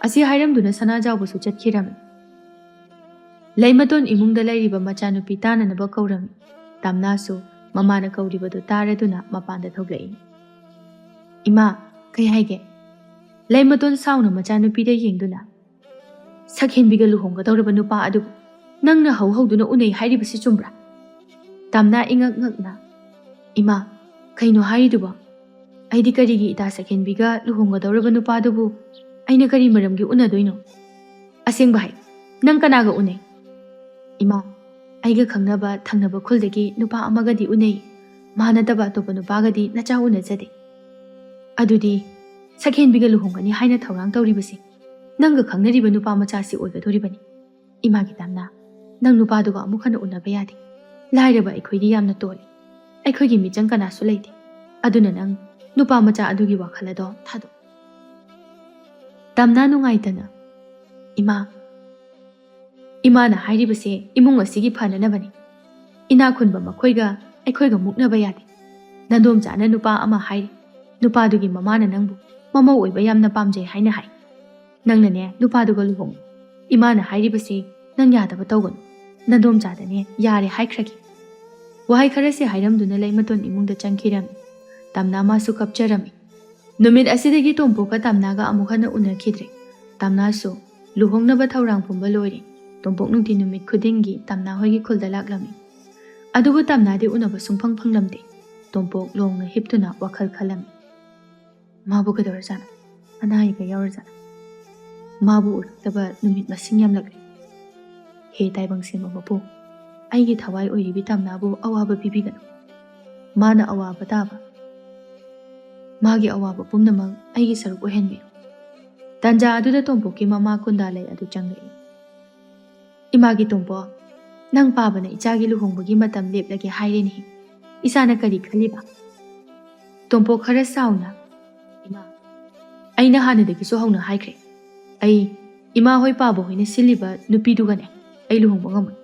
ꯑꯁꯤ ꯍꯥꯏꯔꯝꯗꯨꯅ ꯁꯅꯥꯖꯥꯎꯕꯁꯨ ꯆꯠꯈꯤꯔꯝꯃꯤ ꯂꯩꯃꯇꯣꯟ ꯏꯃꯨꯡꯗ ꯂꯩꯔꯤꯕ ꯃꯆꯥꯅꯨꯄꯤ ꯇꯥꯅꯅꯕ ꯀꯧꯔꯝꯃꯤ ꯇꯝꯅꯥꯁꯨ ꯃꯃꯥꯅ ꯀꯧꯔꯤꯕꯗꯨ ꯇꯥꯔꯗꯨꯅ ꯃꯄꯥꯟꯗ ꯊꯣꯛꯂꯛꯏ ꯏꯃꯥ ꯀꯩ ꯍꯥꯏꯒꯦ ꯂꯩꯃꯇꯣꯟ ꯁꯥꯎꯅ ꯃꯆꯥꯅꯨꯄꯤꯗ ꯌꯦꯡꯗꯨꯅ ꯁꯛꯍꯦꯟꯕꯤꯒ ꯂꯨꯍꯣꯡꯒꯗꯧꯔꯕ ꯅꯨꯄꯥ ꯑꯗꯨꯕꯨ ꯅꯪꯅ ꯍꯧꯗꯨꯅ ꯎꯅꯩ ꯍꯥꯏꯔꯤꯕꯁꯤ ꯆꯨꯝꯕ꯭ꯔꯥ ꯇꯝꯅꯥ ꯏꯉꯛ ꯉꯛꯅ ꯏꯃꯥ ꯀꯩꯅꯣ ꯍꯥꯏꯔꯤꯗꯨꯕꯣ ꯑꯩꯗꯤ ꯀꯔꯤꯒꯤ ꯏꯇꯥ ꯁꯛꯍꯦꯟꯕꯤꯒ ꯂꯨꯍꯣꯡꯒꯗꯧꯔꯕ ꯅꯨꯄꯥꯗꯨꯕꯨ ꯑꯩꯅ ꯀꯔꯤ ꯃꯔꯝꯒꯤ ꯎꯅꯗꯣꯏꯅꯣ ꯑꯁꯦꯡꯕ ꯍꯥꯏ ꯅꯪ ꯀꯅꯥꯒ ꯎꯅꯩ ꯏꯃꯥ ꯑꯩꯒ ꯈꯪꯅꯕ ꯊꯪꯅꯕ ꯈꯨꯜꯗꯒꯤ ꯅꯨꯄꯥ ꯑꯃꯒꯗꯤ ꯎꯅꯩ ꯃꯥ ꯅꯠꯇꯕ ꯑꯇꯣꯞꯄ ꯅꯨꯄꯥꯒꯗꯤ ꯅꯆꯥ ꯎꯅꯖꯗꯦ ꯑꯗꯨꯗꯤ ꯁꯛꯍꯦꯟꯕꯤꯒ ꯂꯨꯍꯣꯡꯒꯅꯤ ꯍꯥꯏꯅ ꯊꯧꯔꯥꯡ ꯇꯧꯔꯤꯕꯁꯤ ꯅꯪꯒ ꯈꯪꯅꯔꯤꯕ ꯅꯨꯄꯥ ꯃꯆꯥꯁꯤ ꯑꯣꯏꯒꯗꯧꯔꯤꯕꯅꯤ ꯏꯃꯥꯒꯤ ꯇꯝꯅꯥ ꯅꯪ ꯅꯨꯄꯥꯗꯨꯒ ꯑꯃꯨꯛ ꯍꯟꯅ ꯎꯅꯕ ꯌꯥꯗꯦ ꯂꯥꯏꯔꯕ ꯑꯩꯈꯣꯏꯗꯤ ꯌꯥꯝꯅ ꯇꯣꯜꯂꯤ ꯑꯩꯈꯣꯏꯒꯤ ꯃꯤꯆꯪ ꯀꯅꯥꯁꯨ ꯂꯩꯇꯦ ꯑꯗꯨꯅ ꯅꯪ ꯅꯨꯄꯥ ꯃꯆꯥ ꯑꯗꯨꯒꯤ ꯋꯥꯈꯜ ꯑꯗꯣ ꯊꯥꯗꯣꯛ ꯇꯝꯅꯥ ꯅꯨꯡꯉꯥꯏꯇꯅ ꯏꯃꯥꯅ ꯍꯥꯏꯔꯤꯕꯁꯦ ꯏꯃꯨꯡ ꯑꯁꯤꯒꯤ ꯐꯅꯅꯕꯅꯤ ꯏꯅꯥꯛ ꯈꯨꯟꯕ ꯃꯈꯣꯏꯒ ꯑꯩꯈꯣꯏꯒ ꯃꯨꯛꯅꯕ ꯌꯥꯗꯦ ꯅꯟꯗꯣꯝꯆꯥꯅ ꯅꯨꯄꯥ ꯑꯃ ꯍꯥꯏꯔꯤ ꯅꯨꯄꯥꯗꯨꯒꯤ ꯃꯃꯥꯅ ꯅꯪꯕꯨ ꯃꯃꯧ ꯑꯣꯏꯕ ꯌꯥꯝꯅ ꯄꯥꯝꯖꯩ ꯍꯥꯏꯅ ꯍꯥꯏ ꯅꯪꯅꯅꯦ ꯅꯨꯄꯥꯗꯨꯒ ꯂꯨꯍꯣꯡꯉꯨ ꯏꯃꯥꯅ ꯍꯥꯏꯔꯤꯕꯁꯤ ꯅꯪ ꯌꯥꯗꯕ ꯇꯧꯒꯅꯨ ꯅꯟꯗꯣꯝꯆꯥꯗꯅꯦ ꯌꯥꯔꯦ ꯍꯥꯏꯈ꯭ꯔꯒꯦ ꯋꯥꯍꯩ ꯈꯔꯁꯦ ꯍꯥꯏꯔꯝꯗꯨꯅ ꯂꯩꯃꯇꯣꯟ ꯏꯃꯨꯡꯗ ꯆꯪꯈꯤꯔꯝꯃꯤ ꯇꯝꯅꯥ ꯃꯥꯁꯨ ꯀꯞꯆꯔꯝꯃꯤ ꯅꯨꯃꯤꯠ ꯑꯁꯤꯗꯒꯤ ꯇꯣꯝꯄꯣꯛꯀ ꯇꯝꯅꯥꯒ ꯑꯃꯨꯛ ꯍꯟꯅ ꯎꯅꯈꯤꯗ꯭ꯔꯦ ꯇꯝꯅꯥꯁꯨ ꯂꯨꯍꯣꯡꯅꯕ ꯊꯧꯔꯥꯡ ꯄꯨꯝꯕ ꯂꯣꯏꯔꯦ ꯇꯣꯝꯄꯣꯛ ꯅꯨꯡꯇꯤ ꯅꯨꯃꯤꯠ ꯈꯨꯗꯤꯡꯒꯤ ꯇꯝꯅꯥ ꯍꯣꯏꯒꯤ ꯈꯨꯜꯗ ꯂꯥꯛꯂꯝꯃꯤ ꯑꯗꯨꯕꯨ ꯇꯝꯅꯥꯗꯤ ꯎꯅꯕ ꯁꯨꯡꯐꯪ ꯐꯪꯂꯝꯗꯦ ꯇꯣꯝꯄꯣꯛ ꯂꯣꯡꯅ ꯍꯤꯞꯇꯨꯅ ꯋꯥꯈꯜ ꯈꯜꯂꯝꯃꯤ ꯃꯥꯕꯨ ꯀꯩꯗꯧꯔꯖꯥꯠꯅꯣ ꯑꯅꯥ ꯑꯌꯦꯛ ꯌꯥꯎꯔꯖꯥꯠꯅꯣ ꯃꯥꯕꯨ ꯎꯔꯛꯇꯕ ꯅꯨꯃꯤꯠ ꯃꯁꯤꯡ ꯌꯥꯝꯂꯛꯂꯦ ꯍꯦ ꯇꯥꯏꯕꯪ ꯁꯦꯝꯕ ꯃꯄꯨ ꯑꯩꯒꯤ ꯊꯋꯥꯏ ꯑꯣꯏꯔꯤꯕꯤ ꯇꯝꯅꯥꯕꯨ ꯑꯋꯥꯕ ꯄꯤꯕꯤꯒꯅꯨ ꯃꯥꯅ ꯑꯋꯥꯕ ꯇꯥꯕ ꯃꯥꯒꯤ ꯑꯋꯥꯕ ꯄꯨꯝꯅꯃꯛ ꯑꯩꯒꯤ ꯁꯔꯨꯛ ꯑꯣꯏꯍꯟꯕꯤꯌꯨ ꯇꯥꯟꯖꯥ ꯑꯗꯨꯗ ꯇꯣꯝꯄꯣꯛꯀꯤ ꯃꯃꯥ ꯀꯨꯟꯗꯥꯂꯩ ꯑꯗꯨ ꯆꯪꯂꯛꯏ ꯏꯃꯥꯒꯤ ꯇꯣꯝꯄꯣꯛ ꯅꯪ ꯄꯥꯕꯅ ꯏꯆꯥꯒꯤ ꯂꯨꯍꯣꯡꯕꯒꯤ ꯃꯇꯝ ꯂꯦꯞꯂꯒꯦ ꯍꯥꯏꯔꯦꯅꯦ ꯏꯆꯥꯅ ꯀꯔꯤ ꯈꯜꯂꯤꯕ ꯇꯣꯝꯄꯣꯛ ꯈꯔ ꯁꯥꯎꯅ ꯏꯃꯥ ꯑꯩꯅ ꯍꯥꯟꯅꯗꯒꯤꯁꯨ ꯍꯧꯅ ꯍꯥꯏꯈ꯭ꯔꯦ ꯑꯩ ꯏꯃꯥ ꯍꯣꯏ ꯄꯥꯕ ꯍꯣꯏꯅ ꯁꯤꯜꯂꯤꯕ ꯅꯨꯄꯤꯗꯨꯒꯅꯦ ꯑꯩ ꯂꯨꯍꯣꯡꯕ ꯉꯝꯃꯣꯏ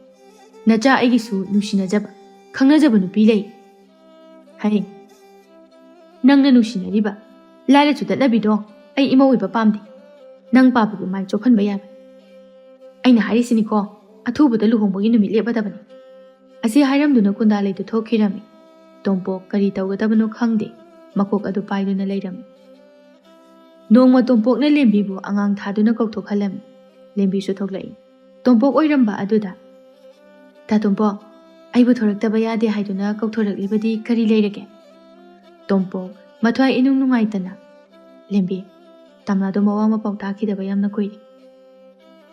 ꯅꯆꯥ ꯑꯩꯒꯤꯁꯨ ꯅꯨꯡꯁꯤꯅꯖꯕ ꯈꯪꯅꯖꯕ ꯅꯨꯄꯤ ꯂꯩ ꯍꯌꯦꯡ ꯅꯪꯅ ꯅꯨꯡꯁꯤꯅꯔꯤꯕ ꯂꯥꯏꯔ ꯆꯨꯗꯠꯅꯕꯤꯗꯣ ꯑꯩ ꯏꯃꯧ ꯑꯣꯏꯕ ꯄꯥꯝꯗꯦ ꯅꯪ ꯄꯥꯕꯒꯤ ꯃꯥꯏ ꯆꯣꯛꯍꯟꯕ ꯌꯥꯕ ꯑꯩꯅ ꯍꯥꯏꯔꯤꯁꯤꯅꯤꯀꯣ ꯑꯊꯨꯕꯗ ꯂꯨꯍꯣꯡꯕꯒꯤ ꯅꯨꯃꯤꯠ ꯂꯦꯞꯄꯗꯕꯅꯤ ꯑꯁꯤ ꯍꯥꯏꯔꯝꯗꯨꯅ ꯀꯨꯟꯗꯥꯂꯩꯗꯨ ꯊꯣꯛꯈꯤꯔꯝꯃꯤ ꯇꯣꯝꯄꯣꯛ ꯀꯔꯤ ꯇꯧꯒꯗꯕꯅꯣ ꯈꯪꯗꯦ ꯃꯀꯣꯛ ꯑꯗꯨ ꯄꯥꯏꯗꯨꯅ ꯂꯩꯔꯝꯃꯤ ꯅꯣꯡꯃ ꯇꯣꯝꯄꯣꯛꯅ ꯂꯦꯝꯕꯤꯕꯨ ꯑꯉꯥꯡ ꯊꯥꯗꯨꯅ ꯀꯧꯊꯣꯛꯍꯜꯂꯝꯃꯤ ꯂꯦꯝꯕꯤꯁꯨ ꯊꯣꯛꯂꯛꯏ ꯇꯣꯝꯄꯣꯛ ꯑꯣꯏꯔꯝꯕ ꯑꯗꯨꯗ ꯇꯥ ꯇꯣꯝꯄꯣꯛ ꯑꯩꯕꯨ ꯊꯣꯔꯛꯇꯕ ꯌꯥꯗꯦ ꯍꯥꯏꯗꯨꯅ ꯀꯧꯊꯣꯔꯛꯂꯤꯕꯗꯤ ꯀꯔꯤ ꯂꯩꯔꯒꯦ ꯇꯣꯝꯄꯣꯛ ꯃꯊ꯭ꯋꯥꯏ ꯏꯅꯨꯡ ꯅꯨꯡꯉꯥꯏꯇꯅ ꯂꯦꯝꯕꯤ ꯇꯝꯅꯥꯗꯣ ꯃꯋꯥ ꯃꯄꯥꯎ ꯇꯥꯈꯤꯗꯕ ꯌꯥꯝꯅ ꯀꯨꯏꯔꯦ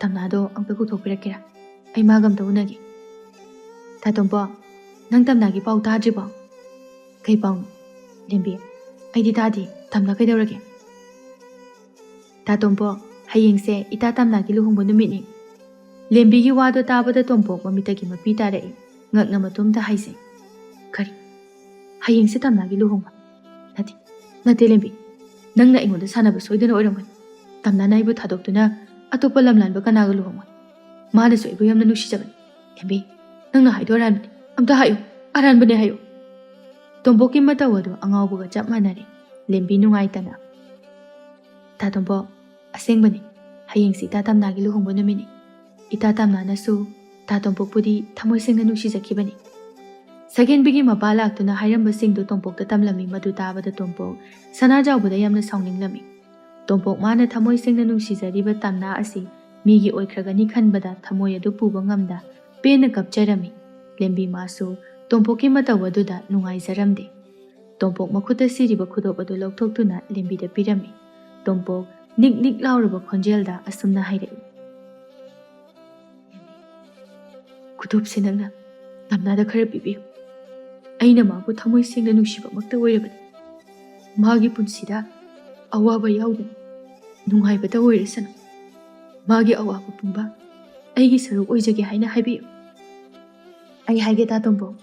ꯇꯝꯅꯥꯗꯣ ꯑꯝꯇ ꯀꯧꯊꯣꯛꯄꯤꯔꯛꯀꯦꯔꯥ ꯑꯩ ꯃꯥꯒ ꯑꯝꯇ ꯎꯅꯒꯦ ꯇꯥ ꯇꯣꯝꯄꯣꯛ ꯅꯪ ꯇꯝꯅꯥꯒꯤ ꯄꯥꯎ ꯇꯥꯗ꯭ꯔꯤꯕꯣ ꯀꯩ ꯄꯥꯎꯅꯣ ꯂꯦꯝꯕꯤ ꯑꯩꯗꯤ ꯇꯥꯗꯦ ꯇꯝꯅꯥ ꯀꯩꯗꯧꯔꯒꯦ ꯇꯥ ꯇꯣꯝꯄꯣꯛ ꯍꯌꯦꯡꯁꯦ ꯏꯇꯥ ꯇꯝꯅꯥꯒꯤ ꯂꯨꯍꯣꯡꯕ ꯅꯨꯃꯤꯠꯅꯤ ꯂꯦꯝꯕꯤꯒꯤ ꯋꯥꯗꯣ ꯇꯥꯕꯗ ꯇꯣꯝꯄꯣꯛ ꯃꯃꯤꯠꯇꯒꯤ ꯃꯄꯤ ꯇꯥꯔꯛꯏ ꯉꯛꯅ ꯃꯇꯨꯡꯗ ꯍꯥꯏꯖꯩ ꯀꯔꯤ ꯍꯌꯦꯡꯁꯦ ꯇꯝꯅꯥꯒꯤ ꯂꯨꯍꯣꯡꯕ ꯅꯠꯇꯦ ꯂꯦꯝꯕꯤ ꯅꯪꯅ ꯑꯩꯉꯣꯟꯗ ꯁꯥꯟꯅꯕ ꯁꯣꯏꯗꯅ ꯑꯣꯏꯔꯝꯒꯅꯤ ꯇꯝꯅꯥꯅ ꯑꯩꯕꯨ ꯊꯥꯗꯣꯛꯇꯨꯅ ꯑꯇꯣꯞꯄ ꯂꯝ ꯂꯥꯟꯕ ꯀꯅꯥꯒ ꯂꯨꯍꯣꯡꯒꯅꯤ ꯃꯥꯅꯁꯨ ꯑꯩꯕꯨ ꯌꯥꯝꯅ ꯅꯨꯡꯁꯤꯖꯕꯅꯤ ꯂꯦꯝꯕꯤ ꯅꯪꯅ ꯍꯥꯏꯗꯣ ꯑꯔꯥꯟꯕꯅꯤ ꯑꯝꯇ ꯍꯥꯏꯌꯨ ꯑꯔꯥꯟꯕꯅꯦ ꯍꯥꯏꯌꯨ ꯇꯣꯝꯄꯣꯛꯀꯤ ꯃꯇꯧ ꯑꯗꯨ ꯑꯉꯥꯎꯕꯒ ꯆꯞ ꯃꯥꯟꯅꯔꯦ ꯂꯦꯝꯕꯤ ꯅꯨꯡꯉꯥꯏꯇꯅ ꯇꯥ ꯇꯣꯝꯄꯣꯛ ꯑꯁꯦꯡꯕꯅꯤ ꯍꯌꯦꯡꯁꯤ ꯏꯇꯥ ꯇꯝꯅꯥꯒꯤ ꯂꯨꯍꯣꯡꯕ ꯅꯨꯃꯤꯠꯅꯤ ꯏꯇꯥ ꯇꯝꯅꯥꯅꯁꯨ ꯇꯥ ꯇꯣꯝꯄꯣꯛꯄꯨꯗꯤ ꯊꯃꯣꯏ ꯁꯦꯡꯅ ꯅꯨꯡꯁꯤꯖꯈꯤꯕꯅꯤ ꯁꯒꯦꯟꯕꯤꯒꯤ ꯃꯄꯥ ꯂꯥꯛꯇꯨꯅ ꯍꯥꯏꯔꯝꯕꯁꯤꯡꯗꯨ ꯇꯣꯝꯄꯣꯛꯇ ꯇꯝꯂꯝꯃꯤ ꯃꯗꯨ ꯇꯥꯕꯗ ꯇꯣꯝꯄꯣꯛ ꯁꯅꯥꯖꯥꯎꯕꯗ ꯌꯥꯝꯅ ꯁꯥꯎꯅꯤꯡꯂꯝꯃꯤ ꯇꯣꯝꯄꯣꯛ ꯃꯥꯅ ꯊꯃꯣꯏ ꯁꯦꯡꯅ ꯅꯨꯡꯁꯤꯖꯔꯤꯕ ꯇꯝꯅꯥ ꯑꯁꯤ ꯃꯤꯒꯤ ꯑꯣꯏꯈ꯭ꯔꯒꯅꯤ ꯈꯟꯕꯗ ꯊꯃꯣꯏ ꯑꯗꯨ ꯄꯨꯕ ꯉꯝꯗ ꯄꯦꯟꯅ ꯀꯞꯆꯔꯝꯃꯤ ꯂꯦꯝꯕꯤ ꯃꯥꯁꯨ ꯇꯣꯝꯄꯣꯛꯀꯤ ꯃꯇꯧ ꯑꯗꯨꯗ ꯅꯨꯡꯉꯥꯏꯖꯔꯝꯗꯦ ꯇꯣꯝꯄꯣꯛ ꯃꯈꯨꯠꯇ ꯁꯤꯔꯤꯕ ꯈꯨꯗꯣꯞ ꯑꯗꯨ ꯂꯧꯊꯣꯛꯇꯨꯅ ꯂꯦꯝꯕꯤꯗ ꯄꯤꯔꯝꯃꯤ ꯇꯣꯝꯄꯣꯛ ꯅꯤꯛ ꯅꯤꯛ ꯂꯥꯎꯔꯕ ꯈꯣꯟꯖꯦꯜꯗ ꯑꯁꯨꯝꯅ ꯍꯥꯏꯔꯛꯏ ꯈꯨꯗꯣꯞꯁꯦ ꯅꯪꯅ ꯇꯝꯅꯥꯗ ꯈꯔ ꯄꯤꯕꯤꯌꯨ ꯑꯩꯅ ꯃꯥꯕꯨ ꯊꯃꯣꯏ ꯁꯦꯡꯅ ꯅꯨꯡꯁꯤꯕꯃꯛꯇ ꯑꯣꯏꯔꯕꯅꯤ ꯃꯥꯒꯤ ꯄꯨꯟꯁꯤꯗ ꯑꯋꯥꯕ ꯌꯥꯎꯗꯅ ꯅꯨꯡꯉꯥꯏꯕꯇ ꯑꯣꯏꯔꯁꯅꯨ ꯃꯥꯒꯤ ꯑꯋꯥꯕ ꯄꯨꯝꯕ ꯑꯩꯒꯤ ꯁꯔꯨꯛ ꯑꯣꯏꯖꯒꯦ ꯍꯥꯏꯅ ꯍꯥꯏꯕꯤꯌꯨ ꯑꯩ ꯍꯥꯏꯒꯦ ꯇꯥ ꯇꯣꯝꯄꯣꯛ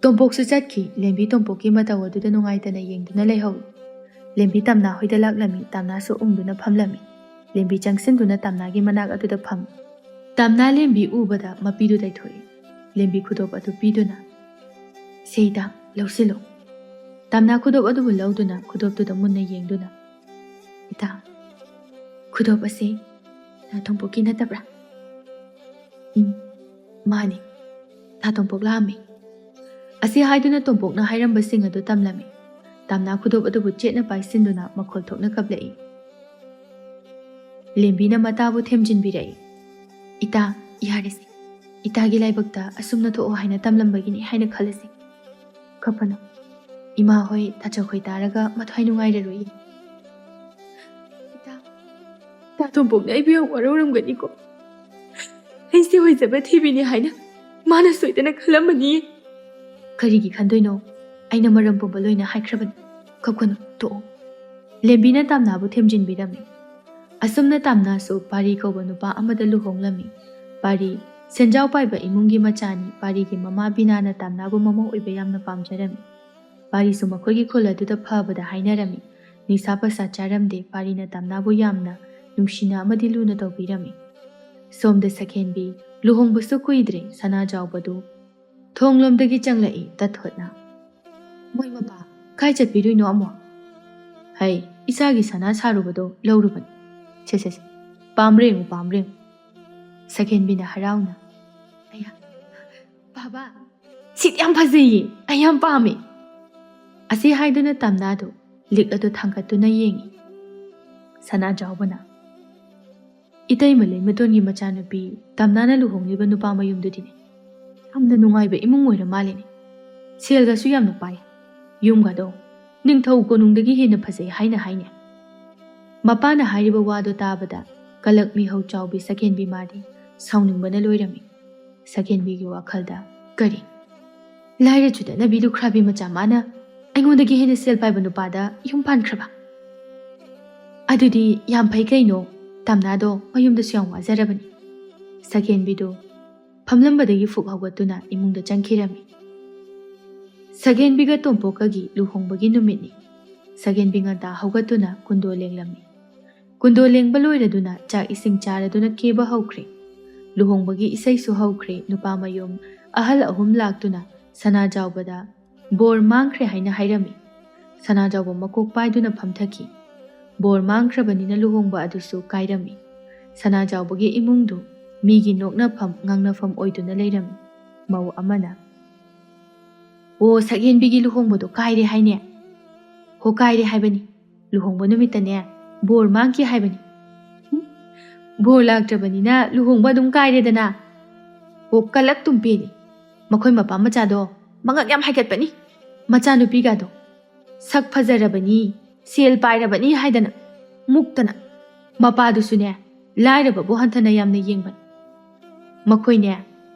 ꯇꯣꯝꯄꯣꯛꯁꯨ ꯆꯠꯈꯤ ꯂꯦꯝꯕꯤ ꯇꯣꯝꯄꯣꯛꯀꯤ ꯃꯇꯧ ꯑꯗꯨꯗ ꯅꯨꯡꯉꯥꯏꯇꯅ ꯌꯦꯡꯗꯨꯅ ꯂꯩꯍꯧꯏ ꯂꯦꯝꯕꯤ ꯇꯝꯅꯥ ꯍꯣꯏꯗ ꯂꯥꯛꯂꯝꯃꯤ ꯇꯝꯅꯥꯁꯨ ꯎꯪꯗꯨꯅ ꯐꯝꯂꯝꯃꯤ ꯂꯦꯝꯕꯤ ꯆꯪꯁꯤꯟꯗꯨꯅ ꯇꯝꯅꯥꯒꯤ ꯃꯅꯥꯛ ꯑꯗꯨꯗ ꯐꯝꯃꯤ ꯇꯝꯅꯥ ꯂꯦꯝꯕꯤ ꯎꯕꯗ ꯃꯄꯤꯗꯨ ꯇꯩꯊꯣꯛꯏ ꯂꯦꯝꯕꯤ ꯈꯨꯗꯣꯞ ꯑꯗꯨ ꯄꯤꯗꯨꯅ ꯁꯦ ꯂꯧꯁꯤꯜꯂꯨ ꯇꯝꯅꯥ ꯈꯨꯗꯣꯞ ꯑꯗꯨꯕꯨ ꯂꯧꯗꯨꯅ ꯈꯨꯗꯣꯞꯇꯨꯗ ꯃꯨꯟꯅ ꯌꯦꯡꯗꯨꯅ ꯏꯇꯥ ꯈꯨꯗꯣꯞ ꯑꯁꯤ ꯇꯥ ꯇꯣꯝꯄꯣꯛꯀꯤ ꯅꯠꯇꯕ꯭ꯔꯥ ꯃꯥꯅꯤ ꯇꯥ ꯇꯣꯝꯄꯣꯛ ꯂꯥꯛꯑꯝꯃꯤ ꯑꯁꯤ ꯍꯥꯏꯗꯨꯅ ꯇꯣꯝꯄꯣꯛꯅ ꯍꯥꯏꯔꯝꯕꯁꯤꯡ ꯑꯗꯨ ꯇꯝꯂꯝꯃꯤ ꯇꯝꯅꯥ ꯈꯨꯗꯣꯞ ꯑꯗꯨꯕꯨ ꯆꯦꯠꯅ ꯄꯥꯏꯁꯤꯟꯗꯨꯅ ꯃꯈꯣꯜ ꯊꯣꯛꯅ ꯀꯞꯂꯛꯏ ꯂꯦꯝꯕꯤꯅ ꯃꯇꯥꯕꯨ ꯊꯦꯝꯖꯤꯟꯕꯤꯔꯛꯏ ꯏꯇꯥ ꯌꯥꯔꯦꯁꯦ ꯏꯇꯥꯒꯤ ꯂꯥꯏꯕꯛꯇ ꯑꯁꯨꯝꯅ ꯊꯣꯛꯑꯣ ꯍꯥꯏꯅ ꯇꯝꯂꯝꯕꯒꯤꯅꯤ ꯍꯥꯏꯅ ꯈꯜꯂꯁꯤ ꯀꯞꯄꯅꯨ ꯏꯃꯥ ꯍꯣꯏ ꯇꯥꯆꯧꯈꯣꯏ ꯇꯥꯔꯒ ꯃꯊ꯭ꯋꯥꯏ ꯅꯨꯡꯉꯥꯏꯔꯔꯣꯏ ꯇꯥ ꯇꯣꯝꯄꯣꯛꯅ ꯑꯩꯕꯨ ꯌꯥꯝ ꯋꯥꯔꯧꯔꯝꯒꯅꯤꯀꯣ ꯑꯩꯁꯦ ꯑꯣꯏꯖꯕ ꯊꯤꯕꯤꯅꯤ ꯍꯥꯏꯅ ꯃꯥꯅ ꯁꯣꯏꯗꯅ ꯈꯜꯂꯝꯃꯅꯤꯌꯦ ꯀꯔꯤꯒꯤ ꯈꯟꯗꯣꯏꯅꯣ ꯑꯩꯅ ꯃꯔꯝ ꯄꯨꯝꯕ ꯂꯣꯏꯅ ꯍꯥꯏꯈ꯭ꯔꯕꯅꯤ ꯀꯞꯀꯅꯨ ꯇꯣꯛꯑꯣ ꯂꯦꯝꯕꯤꯅ ꯇꯝꯅꯥꯕꯨ ꯊꯦꯝꯖꯤꯟꯕꯤꯔꯝꯃꯤ ꯑꯁꯨꯝꯅ ꯇꯝꯅꯥꯁꯨ ꯄꯥꯔꯤ ꯀꯧꯕ ꯅꯨꯄꯥ ꯑꯃꯗ ꯂꯨꯍꯣꯡꯂꯝꯃꯤ ꯄꯥꯔꯤ ꯁꯦꯟꯖꯥꯎ ꯄꯥꯏꯕ ꯏꯃꯨꯡꯒꯤ ꯃꯆꯥꯅꯤ ꯄꯥꯔꯤꯒꯤ ꯃꯃꯥ ꯕꯤꯅꯥꯅ ꯇꯝꯅꯥꯕꯨ ꯃꯃꯧ ꯑꯣꯏꯕ ꯌꯥꯝꯅ ꯄꯥꯝꯖꯔꯝꯃꯤ ꯄꯥꯔꯤꯁꯨ ꯃꯈꯣꯏꯒꯤ ꯈꯨꯜ ꯑꯗꯨꯗ ꯐꯕꯗ ꯍꯥꯏꯅꯔꯝꯃꯤ ꯅꯤꯁꯥ ꯄꯁꯥ ꯆꯥꯔꯝꯗꯦ ꯄꯥꯔꯤꯅ ꯇꯝꯅꯥꯕꯨ ꯌꯥꯝꯅ ꯅꯨꯡꯁꯤꯅ ꯑꯃꯗꯤ ꯂꯨꯅ ꯇꯧꯕꯤꯔꯝꯃꯤ ꯁꯣꯝꯗ ꯁꯈꯦꯟꯕꯤ ꯂꯨꯍꯣꯡꯕꯁꯨ ꯀꯨꯏꯗ꯭ꯔꯦ ꯁꯅꯥꯖꯥꯎꯕꯗꯨ ꯊꯣꯡꯂꯣꯝꯗꯒꯤ ꯆꯪꯂꯛꯏ ꯇꯠꯊꯣꯠꯅ ꯃꯣꯏ ꯃꯄꯥ ꯀꯥꯏ ꯆꯠꯄꯤꯔꯨꯏꯅꯣ ꯑꯃꯨꯛ ꯍꯩ ꯏꯆꯥꯒꯤ ꯁꯅꯥ ꯁꯥꯔꯨꯕꯗꯣ ꯂꯧꯔꯨꯕꯅꯤ ꯁꯦ ꯄꯥꯝꯕ꯭ꯔꯦꯉꯨ ꯁꯈꯦꯟꯕꯤꯅ ꯍꯔꯥꯎꯅ ꯑꯌꯥ ꯕꯥꯕꯥ ꯁꯤꯗꯤ ꯌꯥꯝ ꯐꯖꯩꯌꯦ ꯑꯩ ꯌꯥꯝ ꯄꯥꯝꯃꯦ ꯑꯁꯤ ꯍꯥꯏꯗꯨꯅ ꯇꯝꯅꯥꯗꯨ ꯂꯤꯛ ꯑꯗꯨ ꯊꯥꯡꯒꯠꯇꯨꯅ ꯌꯦꯡꯉꯤ ꯁꯅꯥꯖꯥꯎꯕꯅ ꯏꯇꯩꯃ ꯂꯩꯃꯇꯣꯟꯒꯤ ꯃꯆꯥꯅꯨꯄꯤ ꯇꯝꯅꯥꯅ ꯂꯨꯍꯣꯡꯂꯤꯕ ꯅꯨꯄꯥ ꯃꯌꯨꯝꯗꯨꯗꯤꯅꯦ ꯌꯥꯝꯅ ꯅꯨꯡꯉꯥꯏꯕ ꯏꯃꯨꯡ ꯑꯣꯏꯔ ꯃꯥꯜꯂꯦꯅꯦ ꯁꯦꯜꯒꯁꯨ ꯌꯥꯝꯅ ꯄꯥꯏ ꯌꯨꯝꯒꯗꯣ ꯅꯤꯡꯊꯧ ꯀꯣꯅꯨꯡꯗꯒꯤ ꯍꯦꯟꯅ ꯐꯖꯩ ꯍꯥꯏꯅꯦ ꯃꯄꯥꯅ ꯍꯥꯏꯔꯤꯕ ꯋꯥꯗꯨ ꯇꯥꯕꯗ ꯀꯂꯛ ꯃꯤꯍꯧ ꯆꯥꯎꯕꯤ ꯁꯈꯦꯟꯕꯤ ꯃꯥꯗꯤ ꯁꯥꯎꯅꯤꯡꯕꯅ ꯂꯣꯏꯔꯝꯃꯤ ꯁꯈꯦꯟꯕꯤꯒꯤ ꯋꯥꯈꯜꯗ ꯀꯔꯤ ꯂꯥꯏꯔ ꯆꯨꯗꯠꯅꯕꯤ ꯂꯨꯈ꯭ꯔꯥꯕꯤ ꯃꯆꯥ ꯃꯥꯅ ꯑꯩꯉꯣꯟꯗꯒꯤ ꯍꯦꯟꯅ ꯁꯦꯜ ꯄꯥꯏꯕ ꯅꯨꯄꯥꯗ ꯌꯨꯝ ꯄꯥꯟꯈ꯭ꯔꯕ ꯑꯗꯨꯗꯤ ꯌꯥꯝ ꯐꯩ ꯀꯩꯅꯣ ꯇꯝꯅꯥꯗꯣ ꯃꯌꯨꯝꯗꯁꯨ ꯌꯥꯝ ꯋꯥꯖꯔꯕꯅꯤ ꯁꯈꯦꯟꯕꯤꯗꯨ ꯐꯝꯂꯝꯕꯗꯒꯤ ꯐꯨꯛ ꯍꯧꯒꯠꯇꯨꯅ ꯏꯃꯨꯡꯗ ꯆꯪꯈꯤꯔꯝꯃꯤ ꯁꯒꯦꯟꯕꯤꯒ ꯇꯣꯝꯄꯣꯛꯀꯒꯤ ꯂꯨꯍꯣꯡꯕꯒꯤ ꯅꯨꯃꯤꯠꯅꯤ ꯁꯒꯦꯟꯕꯤ ꯉꯟꯇꯥ ꯍꯧꯒꯠꯇꯨꯅ ꯀꯨꯟꯗꯣ ꯂꯦꯡꯂꯝꯃꯤ ꯀꯨꯟꯗꯣ ꯂꯦꯡꯕ ꯂꯣꯏꯔꯗꯨꯅ ꯆꯥꯛ ꯏꯁꯤꯡ ꯆꯥꯔꯗꯨꯅ ꯀꯦꯕ ꯍꯧꯈ꯭ꯔꯦ ꯂꯨꯍꯣꯡꯕꯒꯤ ꯏꯁꯩꯁꯨ ꯍꯧꯈ꯭ꯔꯦ ꯅꯨꯄꯥ ꯃꯌꯨꯝ ꯑꯍꯜ 3 ꯂꯥꯛꯇꯨꯅ ꯁꯅꯥꯖꯥꯎꯕꯗ ꯕꯣꯔ ꯃꯥꯡꯈ꯭ꯔꯦ ꯍꯥꯏꯅ ꯍꯥꯏꯔꯝꯃꯤ꯫ ꯁꯅꯥꯖꯥꯎꯕ ꯃꯀꯣꯛ ꯄꯥꯏꯗꯨꯅ ꯐꯝꯊꯈꯤ꯫ ꯕꯣꯔ ꯃꯥꯡꯈ꯭ꯔꯕꯅꯤꯅ ꯂꯨꯍꯣꯡꯕ ꯑꯗꯨꯁꯨ ꯀꯥꯏꯔꯝꯃꯤ꯫ ꯁꯅꯥꯖꯥꯎꯕꯒꯤ ꯏꯃꯨꯡꯗꯨ ꯃꯤꯒꯤ ꯅꯣꯛꯅꯐꯝ ꯉꯥꯡꯅꯐꯝ ꯑꯣꯏꯗꯨꯅ ꯂꯩꯔꯝꯃꯤ꯫ ꯃꯧ ꯑꯃꯅ, "ꯑꯣ, ꯁꯛꯍꯦꯟꯕꯤꯒꯤ ꯂꯨꯍꯣꯡꯕꯗꯣ ꯀꯥꯏꯔꯦ ꯍꯥꯏꯅꯦ?" "ꯍꯣ, ꯀꯥꯏꯔꯦ ꯍꯥꯏꯕꯅꯤ꯫ ꯂꯨꯍꯣꯡꯕ ꯅꯨꯃꯤꯠꯇꯅꯦ ꯕꯣꯔ ꯃꯥꯡꯈꯤ ꯍꯥꯏꯕꯅꯤ." "ꯕꯣꯔ ꯂꯥꯛꯇ꯭ꯔꯕꯅꯤꯅ ꯂꯨꯍꯣꯡꯕ ꯑꯗꯨꯝ ꯀꯥꯏꯔꯦꯗꯅ." "ꯑꯣ, ꯀꯂꯛ ꯇꯨꯝꯄꯦꯅꯤ꯫ ꯃꯈꯣꯏ ꯃꯄꯥ ꯃꯆꯥꯗꯣ ꯃꯉꯛ ꯌꯥꯝ ꯍꯥꯏꯒꯠꯄꯅꯤ꯫ ꯃꯆꯥꯅꯨꯄꯤꯒꯥꯗꯣ ꯁꯛ ꯐꯖꯔꯕꯅꯤ, ꯁꯦꯜ ꯄꯥꯏꯔꯕꯅꯤ ꯍꯥꯏꯗꯅ ꯃꯨꯛꯇꯅ, ꯃꯄꯥꯗꯨꯁꯨꯅꯦ ꯂꯥꯏꯔꯕꯕꯨ ꯍꯟꯊꯅ ꯌꯥꯝꯅ ꯌꯦꯡꯕꯅꯤ꯫ ꯃꯈꯣꯏꯅꯦ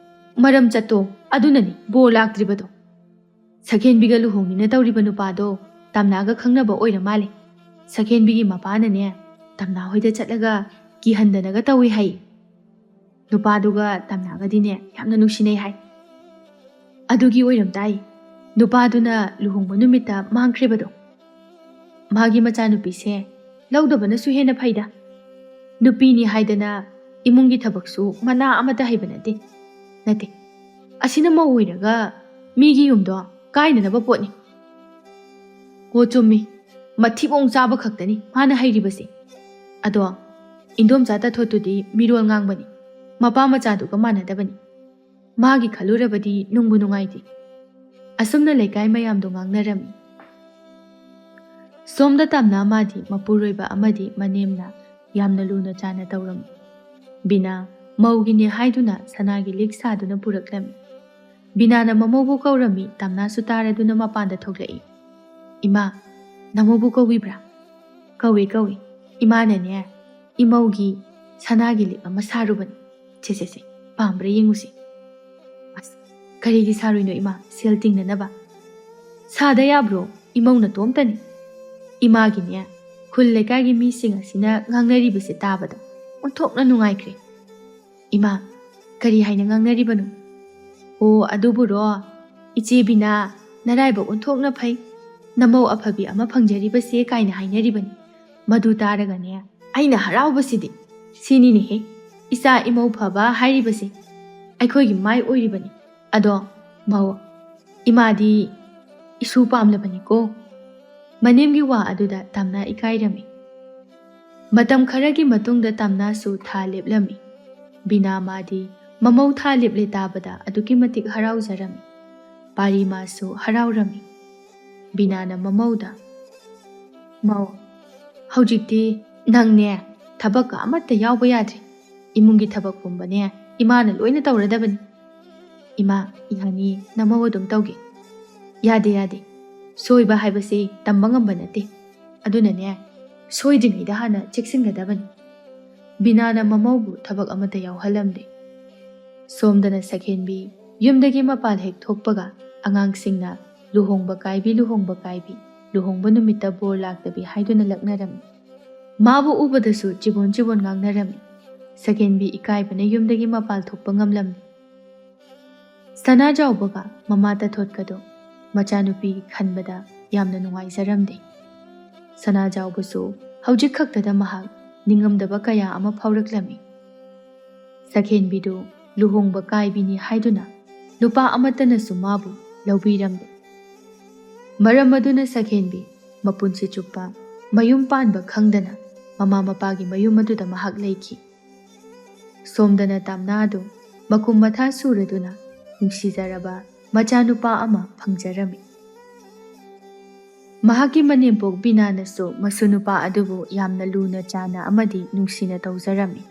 ꯃꯔꯝ ꯆꯠꯇꯣ ꯑꯗꯨꯅꯅꯤ ꯕꯣꯔ ꯂꯥꯛꯇ꯭ꯔꯤꯕꯗꯣ꯫ ꯁꯛꯍꯦꯟꯕꯤꯒ ꯂꯨꯍꯣꯡꯅꯤꯅ ꯇꯧꯔꯤꯕ ꯅꯨꯄꯥꯗꯣ ꯇꯝꯅꯥꯒ ꯈꯪꯅꯕ ꯑꯣꯏꯔ ꯃꯥꯜꯂꯦ꯫ ꯁꯛꯍꯦꯟꯕꯤꯒꯤ ꯃꯄꯥꯅꯅꯦ ꯇꯝꯅꯥ ꯍꯣꯏꯗ ꯆꯠꯂꯒ ꯀꯤꯍꯟꯗꯅꯒ ꯇꯧꯏ ꯍꯥꯏ꯫ ꯅꯨꯄꯥꯗꯨꯒ ꯇꯝꯅꯥꯒꯗꯤꯅꯦ ꯌꯥꯝꯅ ꯅꯨꯡꯁꯤꯅꯩ ꯍꯥꯏ꯫ ꯑꯗꯨꯒꯤ ꯑꯣꯏꯔꯝ ꯇꯥꯏ ꯅꯨꯄꯥꯗꯨꯅ ꯂꯨꯍꯣꯡꯕ ꯅꯨꯃꯤꯠꯇ ꯃꯥꯡꯈ꯭ꯔꯤꯕꯗꯣ꯫ ꯃꯥꯒꯤ ꯃꯆꯥꯅꯨꯄꯤꯁꯦ ꯂꯧꯗꯕꯅꯁꯨ ꯍꯦꯟꯅ ꯐꯩꯗ꯫ ꯅꯨꯄꯤꯅꯤ ꯍꯥꯏꯗꯅ ꯏꯃꯨꯡꯒꯤ ꯊꯕꯛꯁꯨ ꯃꯅꯥ ꯑꯃꯠꯇ ꯍꯩꯕ ꯅꯠꯇꯦ꯫ ꯑꯁꯤꯅ ꯃꯧ ꯑꯣꯏꯔꯒ ꯃꯤꯒꯤ ꯌꯨꯝꯗꯣ ꯀꯥꯏꯅꯅꯕ ꯄꯣꯠꯅꯤ." "ꯑꯣ, ꯆꯨꯝꯃꯤ꯫ ꯃꯊꯤꯕꯣꯡ ꯆꯥꯕ ꯈꯛꯇꯅꯤ ꯃꯥꯅ ꯍꯩꯔꯤꯕꯁꯦ꯫ ꯑꯗꯣ ꯏꯟꯗꯣꯝꯆꯥ ꯇꯊꯣꯠꯇꯨꯗꯤ ꯃꯤꯔꯣꯜ ꯉꯥꯡꯕꯅꯤ, ꯃꯄꯥ ꯃꯆꯥꯗꯨꯒ ꯃꯥꯟꯅꯗꯕꯅꯤ꯫ ꯃꯥꯒꯤ ꯈꯜꯂꯨꯔꯕꯗꯤ ꯅꯨꯡꯕꯨ ꯅꯨꯡꯉꯥꯏꯇꯦ." ꯑꯁꯨꯝꯅ ꯂꯩꯀꯥꯏ ꯃꯌꯥꯝꯗꯣ ꯉꯥꯡꯅꯔꯝꯃꯤ꯫ ꯁꯣꯝꯗ ꯇꯝꯅꯥ ꯃꯥꯗꯤ ꯃꯄꯨꯔꯣꯏꯕ ꯑꯃꯗꯤ ꯃꯅꯦꯝꯅ ꯌꯥꯝꯅ ꯂꯨꯅ ꯆꯥꯟꯅ ꯇꯧꯔꯝꯃꯤ꯫ ꯕꯤꯅꯥ ꯃꯧꯒꯤꯅꯦ ꯍꯥꯏꯗꯨꯅ ꯁꯅꯥꯒꯤ ꯂꯤꯛ ꯁꯥꯗꯨꯅ ꯄꯨꯔꯛꯂꯝꯃꯤ꯫ ꯕꯤꯅꯥꯅ ꯃꯃꯧꯕꯨ ꯀꯧꯔꯝꯃꯤ꯫ ꯇꯝꯅꯥꯁꯨ ꯇꯥꯔꯗꯨꯅ ꯃꯄꯥꯟꯗ ꯊꯣꯛꯂꯛꯏ꯫ "ꯏꯃꯥ, ꯅꯃꯧꯕꯨ ꯀꯧꯕꯤꯕ꯭ꯔꯥ?" "ꯀꯧꯏ꯫ ꯏꯃꯥꯅꯅꯦ ꯏꯃꯧꯒꯤ ꯁꯅꯥꯒꯤ ꯂꯤꯛ ꯑꯃ ꯁꯥꯔꯨꯕꯅꯤ꯫ ꯁꯦ, ꯄꯥꯝꯕ꯭ꯔꯥ ꯌꯦꯡꯉꯨꯁꯤ." "ꯑꯁ, ꯀꯔꯤꯒꯤ ꯁꯥꯔꯨꯏꯅꯣ ꯏꯃꯥ? ꯁꯦꯜ ꯇꯤꯡꯅꯅꯕ." "ꯁꯥꯗ ꯌꯥꯕ꯭ꯔꯣ? ꯏꯃꯧ ꯅꯇꯣꯝꯇꯅꯤ." "ꯏꯃꯥꯒꯤꯅꯦ ꯈꯨꯜ ꯂꯩꯀꯥꯏꯒꯤ ꯃꯤꯁꯤꯡ ꯑꯁꯤꯅ ꯉꯥꯡꯅꯔꯤꯕꯁꯦ ꯇꯥꯕꯗ ꯑꯣꯟꯊꯣꯛꯅ ꯅꯨꯡꯉꯥꯏꯈ꯭ꯔꯦ." "ꯏꯃꯥ, ꯀꯔꯤ ꯍꯥꯏꯅ ꯉꯥꯡꯅꯔꯤꯕꯅꯣ?" "ꯑꯣ, ꯑꯗꯨꯕꯨꯔꯣ, ꯏꯆꯦ ꯕꯤꯅꯥ ꯅꯔꯥꯏꯕꯛ ꯑꯣꯟꯊꯣꯛꯅ ꯐꯩ, ꯅꯃꯧ ꯑꯐꯕꯤ ꯑꯃ ꯐꯪꯖꯔꯤꯕꯁꯦ ꯀꯥꯏꯅ ꯍꯥꯏꯅꯔꯤꯕꯅꯤ꯫ ꯃꯗꯨ ꯇꯥꯔꯒꯅꯦ ꯑꯩꯅ ꯍꯔꯥꯎꯕꯁꯤꯗꯤ ꯁꯤꯅꯤꯅꯦꯍꯦ꯫ ꯏꯆꯥ ꯏꯃꯧ ꯐꯕ ꯍꯥꯏꯔꯤꯕꯁꯦ ꯑꯩꯈꯣꯏꯒꯤ ꯃꯥꯏ ꯑꯣꯏꯔꯤꯕꯅꯤ꯫ ꯑꯗꯣ ꯃꯧ, ꯏꯃꯥꯗꯤ ꯏꯁꯨ ꯄꯥꯝꯂꯕꯅꯤꯀꯣ." ꯃꯅꯦꯝꯒꯤ ꯋꯥ ꯑꯗꯨꯗ ꯇꯝꯅꯥ ꯏꯀꯥꯏꯔꯝꯃꯤ꯫ ꯃꯇꯝ ꯈꯔꯒꯤ ꯃꯇꯨꯡꯗ ꯇꯝꯅꯥꯁꯨ ꯊꯥ ꯂꯦꯞꯂꯝꯃꯤ꯫ ꯕꯤꯅꯥ ꯃꯥꯗꯤ ꯃꯃꯧ ꯊꯥ ꯂꯦꯞꯂꯦ ꯇꯥꯕꯗ ꯑꯗꯨꯛꯀꯤ ꯃꯇꯤꯛ ꯍꯔꯥꯎꯖꯔꯝꯃꯤ꯫ ꯄꯥꯔꯤꯃꯥꯁꯨ ꯍꯔꯥꯎꯔꯝꯃꯤ꯫ ꯕꯤꯅꯥꯅ ꯃꯃꯧꯗ, "ꯃꯧ, ꯍꯧꯖꯤꯛꯇꯤ ꯅꯪꯅꯦ ꯊꯕꯛꯀ ꯑꯃꯠꯇ ꯌꯥꯎꯕ ꯌꯥꯗ꯭ꯔꯤ꯫ ꯏꯃꯨꯡꯒꯤ ꯊꯕꯛ ꯄꯨꯝꯕꯅꯦ ꯏꯃꯥꯅ ꯂꯣꯏꯅ ꯇꯧꯔꯗꯕꯅꯤ." "ꯏꯃꯥ, ꯌꯥꯅꯤ, ꯅꯃꯧ ꯑꯗꯨꯝ ꯇꯧꯒꯦ." "ꯌꯥꯗꯦ. ꯁꯣꯏꯕ ꯍꯥꯏꯕꯁꯦ ꯇꯝꯕ ꯉꯝꯕ ꯅꯠꯇꯦ. ꯑꯗꯨꯅꯅꯦ ꯁꯣꯏꯗ꯭ꯔꯤꯉꯩꯗ ꯍꯥꯟꯅ ꯆꯦꯛꯁꯤꯟꯒꯗꯕꯅꯤ." ꯕꯤꯅꯥꯅ ꯃꯃꯧꯕꯨ ꯊꯕꯛ ꯑꯃꯠꯇ ꯌꯥꯎꯍꯜꯂꯝꯗꯦ꯫ ꯁꯣꯝꯗꯅ ꯁꯛꯍꯦꯟꯕꯤ ꯌꯨꯝꯗꯒꯤ ꯃꯄꯥꯟ ꯍꯦꯛ ꯊꯣꯛꯄꯒ ꯑꯉꯥꯡꯁꯤꯡꯅ ꯂꯨꯍꯣꯡꯕ ꯀꯥꯏꯕꯤ, ꯂꯨꯍꯣꯡꯕ ꯅꯨꯃꯤꯠꯇ ꯕꯣꯔ ꯂꯥꯛꯇꯕꯤ ꯍꯥꯏꯗꯨꯅ ꯂꯛꯅꯔꯝꯃꯤ꯫ ꯃꯥꯕꯨ ꯎꯕꯗꯁꯨ ꯆꯤꯕꯣꯟ ꯉꯥꯡꯅꯔꯝꯃꯤ꯫ ꯁꯛꯍꯦꯟꯕꯤ ꯏꯀꯥꯏꯕꯅ ꯌꯨꯝꯗꯒꯤ ꯃꯄꯥꯜ ꯊꯣꯛꯄ ꯉꯝꯂꯝꯗꯦ꯫ ꯁꯅꯥꯖꯥꯎꯕꯒ ꯃꯃꯥ ꯇꯊꯣꯠꯀꯗꯣ ꯃꯆꯥꯅꯨꯄꯤ ꯈꯟꯕꯗ ꯌꯥꯝꯅ ꯅꯨꯡꯉꯥꯏꯖꯔꯝꯗꯦ꯫ ꯁꯅꯥꯖꯥꯎꯕꯁꯨ ꯍꯧꯖꯤꯛ ꯈꯛꯇꯗ ꯃꯍꯥꯛ ꯅꯤꯡꯉꯝꯗꯕ ꯀꯌꯥ ꯑꯃ ꯐꯥꯎꯔꯛꯂꯝꯃꯤ꯫ ꯁꯛꯍꯦꯟꯕꯤꯗꯨ ꯂꯨꯍꯣꯡꯕ ꯀꯥꯏꯕꯤꯅꯤ ꯍꯥꯏꯗꯨꯅ ꯅꯨꯄꯥ ꯑꯃꯠꯇꯅꯁꯨ ꯃꯥꯕꯨ ꯂꯧꯕꯤꯔꯝꯗꯦ꯫ ꯃꯔꯝ ꯑꯗꯨꯅ ꯁꯛꯍꯦꯟꯕꯤ ꯃꯄꯨꯟꯁꯤ ꯆꯨꯞꯄ ꯃꯌꯨꯝ ꯄꯥꯟꯕ ꯈꯪꯗꯅ ꯃꯃꯥ ꯃꯄꯥꯒꯤ ꯃꯌꯨꯝ ꯑꯗꯨꯗ ꯃꯍꯥꯛ ꯂꯩꯈꯤ꯫ ꯁꯣꯝꯗꯅ ꯇꯝꯅꯥꯗꯨ ꯃꯀꯨꯝ ꯃꯊꯥ ꯁꯨꯔꯗꯨꯅ ꯅꯨꯡꯁꯤꯖꯔꯕ ꯃꯆꯥꯅꯨꯄꯥ ꯑꯃ ꯐꯪꯖꯔꯝꯃꯤ꯫ ꯃꯍꯥꯛꯀꯤ ꯃꯅꯦꯝꯄꯣꯛ ꯕꯤꯅꯥꯅꯁꯨ ꯃꯁꯨ ꯅꯨꯄꯥ ꯑꯗꯨꯕꯨ ꯌꯥꯝꯅ ꯂꯨꯅ ꯆꯥꯟꯅ ꯑꯃꯗꯤ ꯅꯨꯡꯁꯤꯅ ꯇꯧꯖꯔꯝꯃꯤ꯫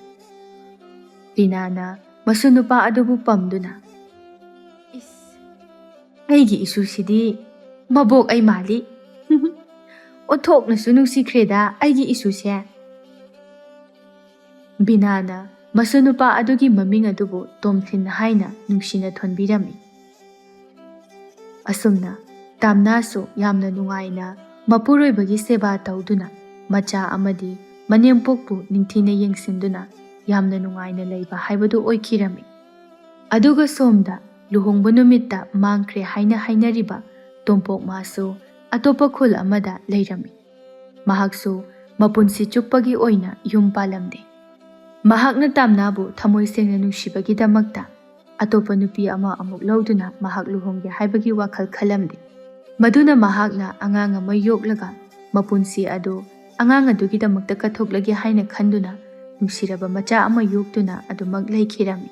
ꯕꯤꯅꯥꯅ ꯃꯁꯨ ꯅꯨꯄꯥ ꯑꯗꯨꯕꯨ ꯄꯝꯗꯨꯅ, "ꯏꯁ, ꯑꯩꯒꯤ ꯏꯁꯨꯁꯤꯗꯤ ꯃꯕꯣꯛ ꯑꯩ ꯃꯥꯜꯂꯤ꯫ ꯑꯣꯟꯊꯣꯛꯅꯁꯨ ꯅꯨꯡꯁꯤꯈ꯭ꯔꯦꯗ ꯑꯩꯒꯤ ꯏꯁꯨꯁꯦ." ꯕꯤꯅꯥꯅ ꯃꯁꯨ ꯅꯨꯄꯥ ꯑꯗꯨꯒꯤ ꯃꯃꯤꯡ ꯑꯗꯨꯕꯨ ꯇꯣꯝꯊꯤꯟ ꯍꯥꯏꯅ ꯅꯨꯡꯁꯤꯅ ꯊꯣꯟꯕꯤꯔꯝꯃꯤ꯫ ꯑꯁꯨꯝꯅ ꯇꯝꯅꯥꯁꯨ ꯌꯥꯝꯅ ꯅꯨꯡꯉꯥꯏꯅ ꯃꯄꯨꯔꯣꯏꯕꯒꯤ ꯁꯦꯕꯥ ꯇꯧꯗꯨꯅ ꯃꯆꯥ ꯑꯃꯗꯤ ꯃꯅꯦꯝꯄꯣꯛꯄꯨ ꯅꯤꯡꯊꯤꯅ ꯌꯦꯡꯁꯤꯟꯗꯨꯅ ꯌꯥꯝꯅ ꯅꯨꯡꯉꯥꯏꯅ ꯂꯩꯕ ꯍꯥꯏꯕꯗꯨ ꯑꯣꯏꯈꯤꯔꯝꯃꯤ꯫ ꯑꯗꯨꯒ ꯁꯣꯝꯗ ꯂꯨꯍꯣꯡꯕ ꯅꯨꯃꯤꯠꯇ ꯃꯥꯡꯈ꯭ꯔꯦ ꯍꯥꯏꯅ ꯍꯥꯏꯅꯔꯤꯕ ꯇꯣꯝꯄꯣꯛ ꯃꯥꯁꯨ ꯑꯇꯣꯞꯄ ꯈꯨꯜ ꯑꯃꯗ ꯂꯩꯔꯝꯃꯤ꯫ ꯃꯍꯥꯛꯁꯨ ꯃꯄꯨꯟꯁꯤ ꯆꯨꯞꯄꯒꯤ ꯑꯣꯏꯅ ꯌꯨꯝ ꯄꯥꯜꯂꯝꯗꯦ꯫ ꯃꯍꯥꯛꯅ ꯇꯝꯅꯥꯕꯨ ꯊꯃꯣꯏ ꯁꯦꯡꯅ ꯅꯨꯡꯁꯤꯕꯒꯤꯗꯃꯛꯇ ꯑꯇꯣꯞꯄ ꯅꯨꯄꯤ ꯑꯃ ꯑꯃꯨꯛ ꯂꯧꯗꯨꯅ ꯃꯍꯥꯛ ꯂꯨꯍꯣꯡꯒꯦ ꯍꯥꯏꯕꯒꯤ ꯋꯥꯈꯜ ꯈꯜꯂꯝꯗꯦ꯫ ꯃꯗꯨꯅ ꯃꯍꯥꯛꯅ ꯑꯉꯥꯡ ꯑꯃ ꯌꯣꯛꯂꯒ ꯃꯄꯨꯟꯁꯤ ꯑꯗꯨ ꯑꯉꯥꯡ ꯑꯗꯨꯒꯤꯗꯃꯛꯇ ꯀꯠꯊꯣꯛꯂꯒꯦ ꯍꯥꯏꯅ ꯈꯟꯗꯨꯅ ꯅꯨꯡꯁꯤꯔꯕ ꯃꯆꯥ ꯑꯃ ꯌꯣꯛꯇꯨꯅ ꯑꯗꯨꯃꯛ ꯂꯩꯈꯤꯔꯝꯃꯤ꯫